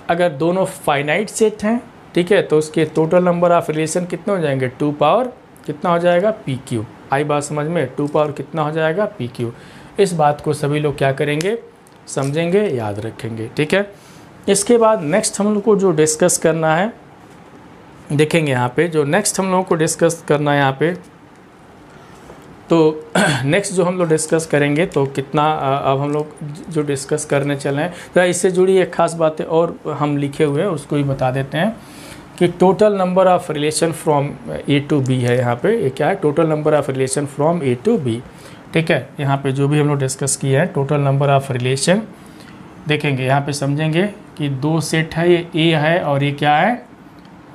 अगर दोनों फाइनाइट सेट हैं, ठीक है, तो उसके टोटल नंबर ऑफ रिलेशन कितने हो जाएंगे, टू पावर कितना हो जाएगा पी क्यू। आई बात समझ में, टू पावर कितना हो जाएगा पी क्यू। इस बात को सभी लोग क्या करेंगे, समझेंगे, याद रखेंगे, ठीक है। इसके बाद नेक्स्ट हम लोग को जो डिस्कस करना है, देखेंगे यहाँ पे जो नेक्स्ट हम लोगों को डिस्कस करना है यहाँ पे, तो नेक्स्ट जो हम लोग डिस्कस करेंगे तो कितना अब हम लोग जो डिस्कस करने चले हैं, तो इससे जुड़ी एक खास बातें और हम लिखे हुए हैं उसको ही बता देते हैं कि total number of relation from A to B है। यहाँ पे ये क्या है, total number of relation from A to B, ठीक है। यहाँ पे जो भी हम लोग डिस्कस किए हैं टोटल नंबर ऑफ रिलेशन, देखेंगे यहाँ पे समझेंगे कि दो सेट है, ये ए है और ये क्या है,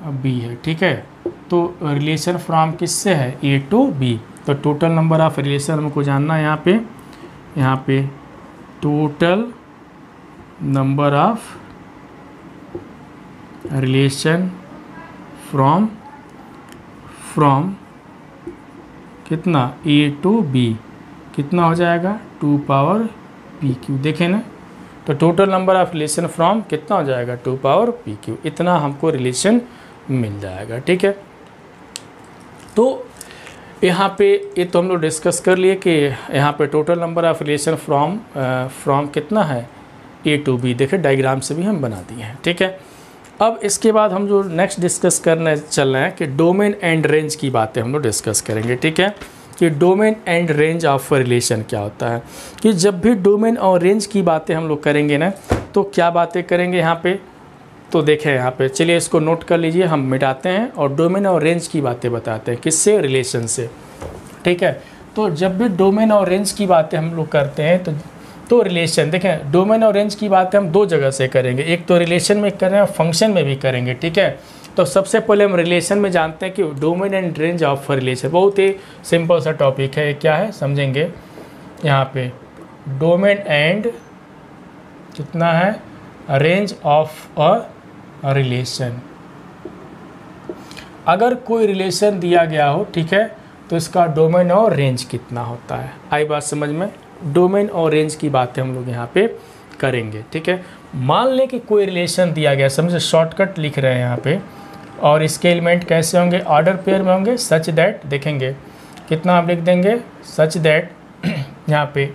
बी है, ठीक है। तो रिलेशन फ्रॉम किससे है, ए टू बी। तो टोटल नंबर ऑफ रिलेशन हमको जानना है यहाँ पे total number of relation from कितना, ए टू बी, कितना हो जाएगा, टू पावर पी क्यू। देखें ना, तो total number of relation from कितना हो जाएगा, टू पावर पी क्यू। इतना हमको रिलेशन मिल जाएगा, ठीक है। तो यहाँ पे ये तो हम लोग डिस्कस कर लिए कि यहाँ पे total number of relation from कितना है, ए टू बी। देखे डायग्राम से भी हम बना दिए हैं, ठीक है। अब इसके बाद हम जो नेक्स्ट डिस्कस करने चल रहे हैं कि डोमेन एंड रेंज की बातें हम लोग डिस्कस करेंगे, ठीक है। कि domain and range of relation क्या होता है, कि जब भी डोमेन और रेंज की बातें हम लोग करेंगे ना, तो क्या बातें करेंगे यहाँ पे, तो देखें यहाँ पे, चलिए इसको नोट कर लीजिए, हम मिटाते हैं और डोमेन और रेंज की बातें बताते हैं, किससे, रिलेशन से, ठीक है। तो जब भी डोमेन और रेंज की बातें हम लोग करते हैं तो रिलेशन, देखें डोमेन और रेंज की बातें हम दो जगह से करेंगे, एक तो रिलेशन में कर रहे हैं, फंक्शन में भी करेंगे, ठीक है। तो सबसे पहले हम रिलेशन में जानते हैं कि domain and range of relation, बहुत ही सिंपल सा टॉपिक है, क्या है समझेंगे। यहाँ पे डोमेन एंड कितना है, रेंज ऑफ अ रिलेशन। अगर कोई रिलेशन दिया गया हो, ठीक है, तो इसका डोमेन और रेंज कितना होता है। आई बात समझ में, डोमेन और रेंज की बातें हम लोग यहाँ पे करेंगे, ठीक है। मान लें कि कोई रिलेशन दिया गया, समझे शॉर्टकट लिख रहे हैं यहाँ पे, और इसके एलिमेंट कैसे होंगे, ऑर्डर पेयर में होंगे, सच दैट, देखेंगे कितना आप लिख देंगे, सच दैट यहाँ पे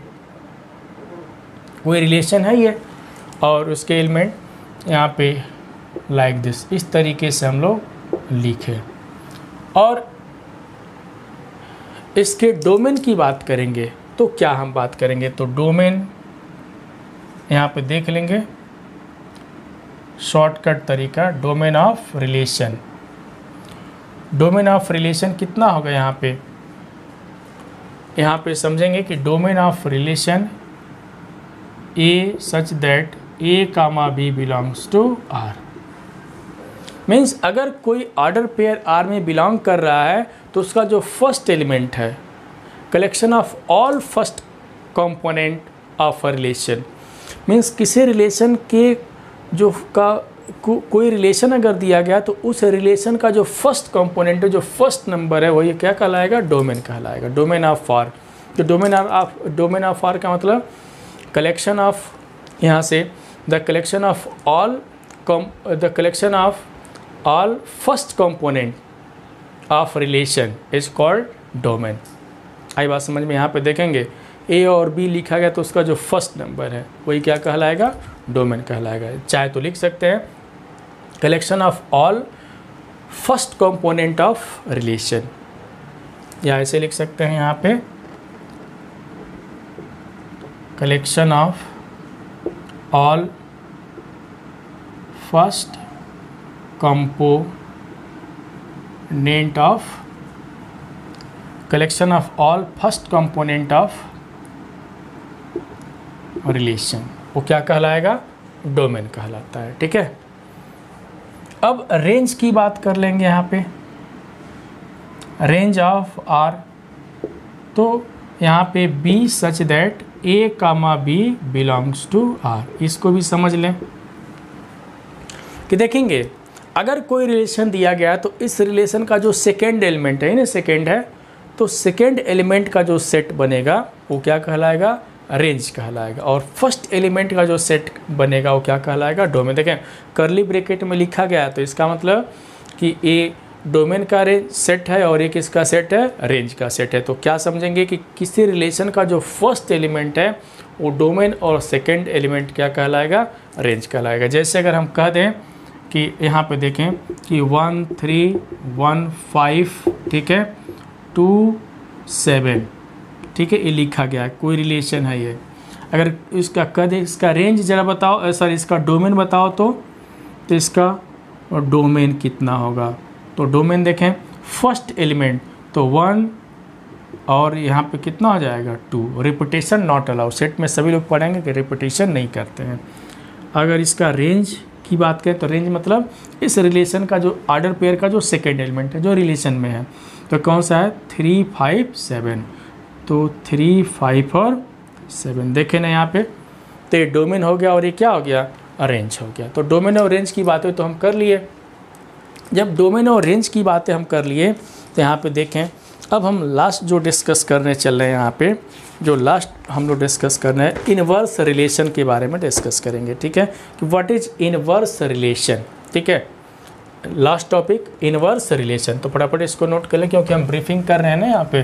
कोई रिलेशन है ये, और उसके एलिमेंट यहाँ पे लाइक दिस, इस तरीके से हम लोग लिखें। और इसके डोमेन की बात करेंगे तो क्या हम बात करेंगे, तो डोमेन यहाँ पे देख लेंगे, शॉर्टकट तरीका, domain of relation. Domain of relation कितना होगा यहाँ पे समझेंगे कि domain of relation A such that A comma B belongs to R. Means अगर कोई ऑर्डर पेयर आर में बिलोंग कर रहा है तो उसका जो फर्स्ट एलिमेंट है, collection of all first component of a relation, means किसी रिलेशन के जो कोई रिलेशन अगर दिया गया तो उस रिलेशन का जो फर्स्ट कंपोनेंट है, जो फर्स्ट नंबर है, वही क्या कहलाएगा, डोमेन कहलाएगा, डोमेन ऑफ आर। तो डोमेन ऑफ आर का मतलब कलेक्शन ऑफ, यहाँ से the collection of all first component of relation is called domain. आई बात समझ में, यहाँ पे देखेंगे ए और बी लिखा गया तो उसका जो फर्स्ट नंबर है वही क्या कहलाएगा, डोमेन कहलाएगा। चाहे तो लिख सकते हैं collection of all first component of relation, या ऐसे लिख सकते हैं यहाँ पे collection of all first component of, collection of all first component of relation, वो क्या कहलाएगा? डोमेन कहलाता है। ठीक है, अब रेंज की बात कर लेंगे यहाँ पे, रेंज ऑफ आर। तो यहाँ पे B such that A comma B belongs to R, इसको भी समझ लें कि देखेंगे अगर कोई रिलेशन दिया गया है तो इस रिलेशन का जो सेकेंड एलिमेंट है ना, सेकेंड है, तो सेकेंड एलिमेंट का जो सेट बनेगा वो क्या कहलाएगा? रेंज कहलाएगा। और फर्स्ट एलिमेंट का जो सेट बनेगा वो क्या कहलाएगा? डोमेन। देखें करली ब्रैकेट में लिखा गया है तो इसका मतलब कि ए डोमेन का रेंज सेट है और एक इसका सेट है रेंज का सेट है। तो क्या समझेंगे कि किसी रिलेशन का जो फर्स्ट एलिमेंट है वो डोमेन और सेकेंड एलिमेंट क्या कहलाएगा? रेंज कहलाएगा। जैसे अगर हम कह दें कि यहाँ पे देखें कि 1 3 1 5, ठीक है, 2 7, ठीक है, ये लिखा गया है, कोई रिलेशन है ये। अगर इसका कह दे इसका रेंज ज़रा बताओ, सॉरी इसका डोमेन बताओ, तो इसका डोमेन कितना होगा? तो डोमेन देखें फर्स्ट एलिमेंट तो 1 और यहाँ पे कितना हो जाएगा? 2। रिपीटेशन नॉट अलाउ, सेट में सभी लोग पढ़ेंगे कि रिपीटेशन नहीं करते हैं। अगर इसका रेंज की बात करें तो रेंज मतलब इस रिलेशन का जो ऑर्डर पेयर का जो सेकेंड एलिमेंट है जो रिलेशन में है, तो कौन सा है? 3 5 7। तो 3 5 और 7 देखें ना यहाँ पे, तो ये डोमेन हो गया और ये क्या हो गया? रेंज हो गया। तो डोमेन और रेंज की बातें तो हम कर लिए। जब डोमेन और रेंज की बातें हम कर लिए तो यहाँ पे देखें अब हम लास्ट जो डिस्कस करने चल रहे हैं, यहाँ पे जो लास्ट हम लोग डिस्कस करना है इनवर्स रिलेशन के बारे में डिस्कस करेंगे। ठीक है, कि व्हाट इज इनवर्स रिलेशन। ठीक है, लास्ट टॉपिक इनवर्स रिलेशन। तो फटाफट इसको नोट कर लें क्योंकि हम ब्रीफिंग कर रहे हैं ना यहाँ पे,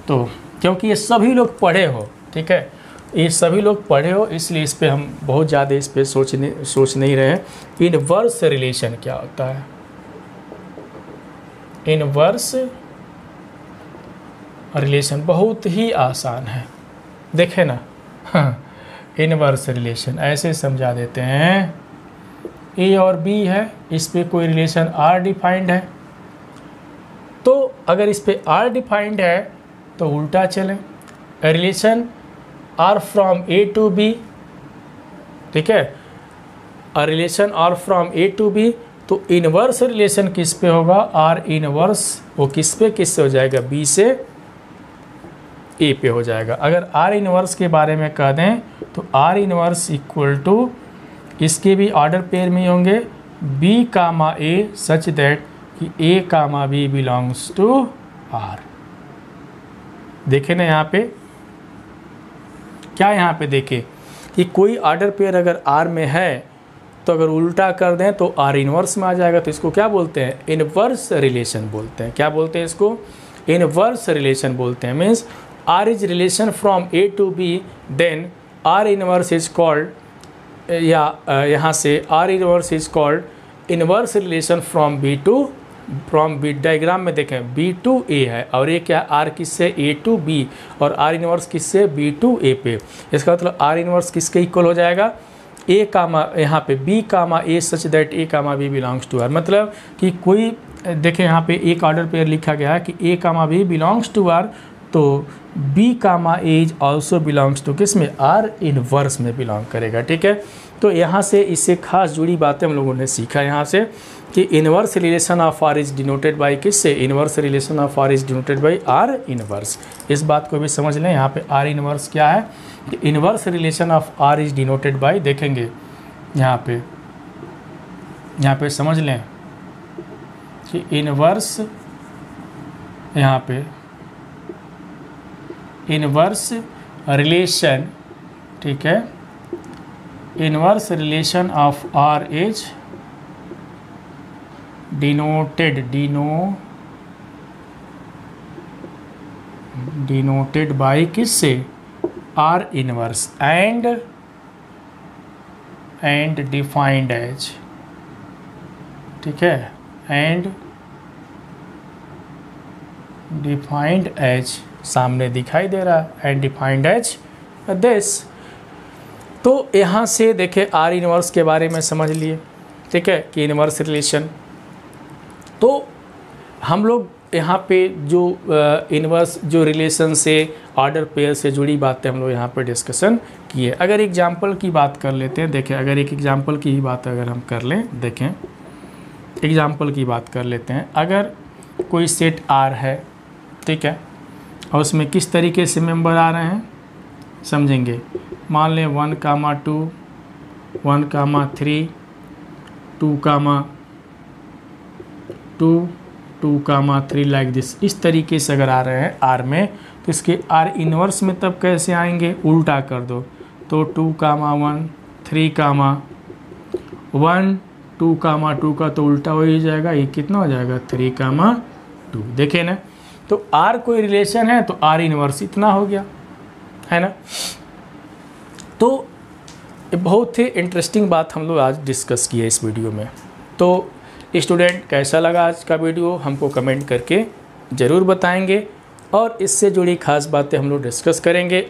तो क्योंकि ये सभी लोग पढ़े हो, ठीक है, ये सभी लोग पढ़े हो, इसलिए इस पर हम बहुत ज़्यादा इस पर सोच नहीं रहे हैं। इनवर्स रिलेशन क्या होता है? इनवर्स रिलेशन बहुत ही आसान है, देखें ना। हाँ, इनवर्स रिलेशन ऐसे समझा देते हैं, ए और बी है, इस पे कोई रिलेशन आर डिफाइंड है, तो अगर इस पे आर डिफाइंड है तो उल्टा चलें, relation R from A to B, ठीक है, a relation R from A to B, तो इनवर्स रिलेशन किस पे होगा? आर इनवर्स वो किस से हो जाएगा? बी से ए पे हो जाएगा। अगर आर इनवर्स के बारे में कह दें तो आर इनवर्स इक्वल टू इसके भी ऑर्डर पेयर में होंगे B comma A such that कि A comma B belongs to are. देखें ना यहाँ पे, क्या यहाँ पे देखें कि कोई ऑर्डर पेयर अगर आर में है तो अगर उल्टा कर दें तो आर इनवर्स में आ जाएगा, तो इसको क्या बोलते हैं? इनवर्स रिलेशन बोलते हैं। क्या बोलते हैं इसको? इनवर्स रिलेशन बोलते हैं। Means R is relation from A to B, then R inverse is called, या यहाँ से R inverse is called inverse relation from B to, from B. Diagram में देखें बी टू ए है और ये क्या? आर किससे? ए टू बी, और आर इनवर्स किससे? बी टू ए पे। इसका मतलब आर इनवर्स किसके इक्वल हो जाएगा? ए कामा यहाँ पे B comma A such that A comma B belongs to R. मतलब कि कोई देखें यहाँ पे एक ऑर्डर पेयर लिखा गया है कि A comma B belongs to R, तो B comma A is also belongs to किस में? आर इनवर्स में बिलोंग करेगा। ठीक है, तो यहाँ से इससे खास जुड़ी बातें हम लोगों ने सीखा यहाँ से कि inverse relation of R is denoted by किससे? Inverse relation of R is denoted by R inverse. इस बात को भी समझ लें, यहाँ पे आर इनवर्स क्या है कि inverse relation of R is denoted by, देखेंगे यहाँ पे समझ लें कि इनवर्स, यहाँ पे इनवर्स रिलेशन, ठीक है, inverse relation of R is denoted by किससे? R inverse and defined as, ठीक है, एंड डिफाइंड एज सामने दिखाई दे रहा है, एंड डिफाइंड एज दिस। तो यहाँ से देखें आर इनवर्स के बारे में समझ लिए, ठीक है, कि इनवर्स रिलेशन। तो हम लोग यहाँ पे जो इन्वर्स जो रिलेशन से ऑर्डर पेयर से जुड़ी बातें हम लोग यहाँ पर डिस्कशन किए। अगर एग्जांपल की बात कर लेते हैं, देखें अगर एक एग्जांपल की ही बात अगर हम कर लें, देखें एग्जांपल की बात कर लेते हैं। अगर कोई सेट आर है, ठीक है, और उसमें किस तरीके से मेंबर आ रहे हैं समझेंगे। मान लें 1, 2, 1, 3, 2, 2, 2, 3 लाइक दिस, इस तरीके से अगर आ रहे हैं आर में, तो इसके आर इन्वर्स में तब कैसे आएंगे, उल्टा कर दो। तो 2, 1, 3, 1, 2, 2 का तो उल्टा हो ही जाएगा, ये कितना हो जाएगा 3, 2। देखें ना, तो आर कोई रिलेशन है तो आर इन्वर्स इतना हो गया, है ना। तो बहुत ही इंटरेस्टिंग बात हम लोग आज डिस्कस किए इस वीडियो में। तो स्टूडेंट कैसा लगा आज का वीडियो हमको कमेंट करके ज़रूर बताएंगे, और इससे जुड़ी खास बातें हम लोग डिस्कस करेंगे,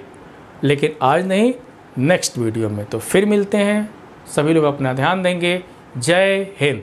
लेकिन आज नहीं, नेक्स्ट वीडियो में। तो फिर मिलते हैं, सभी लोग अपना ध्यान देंगे। जय हिंद।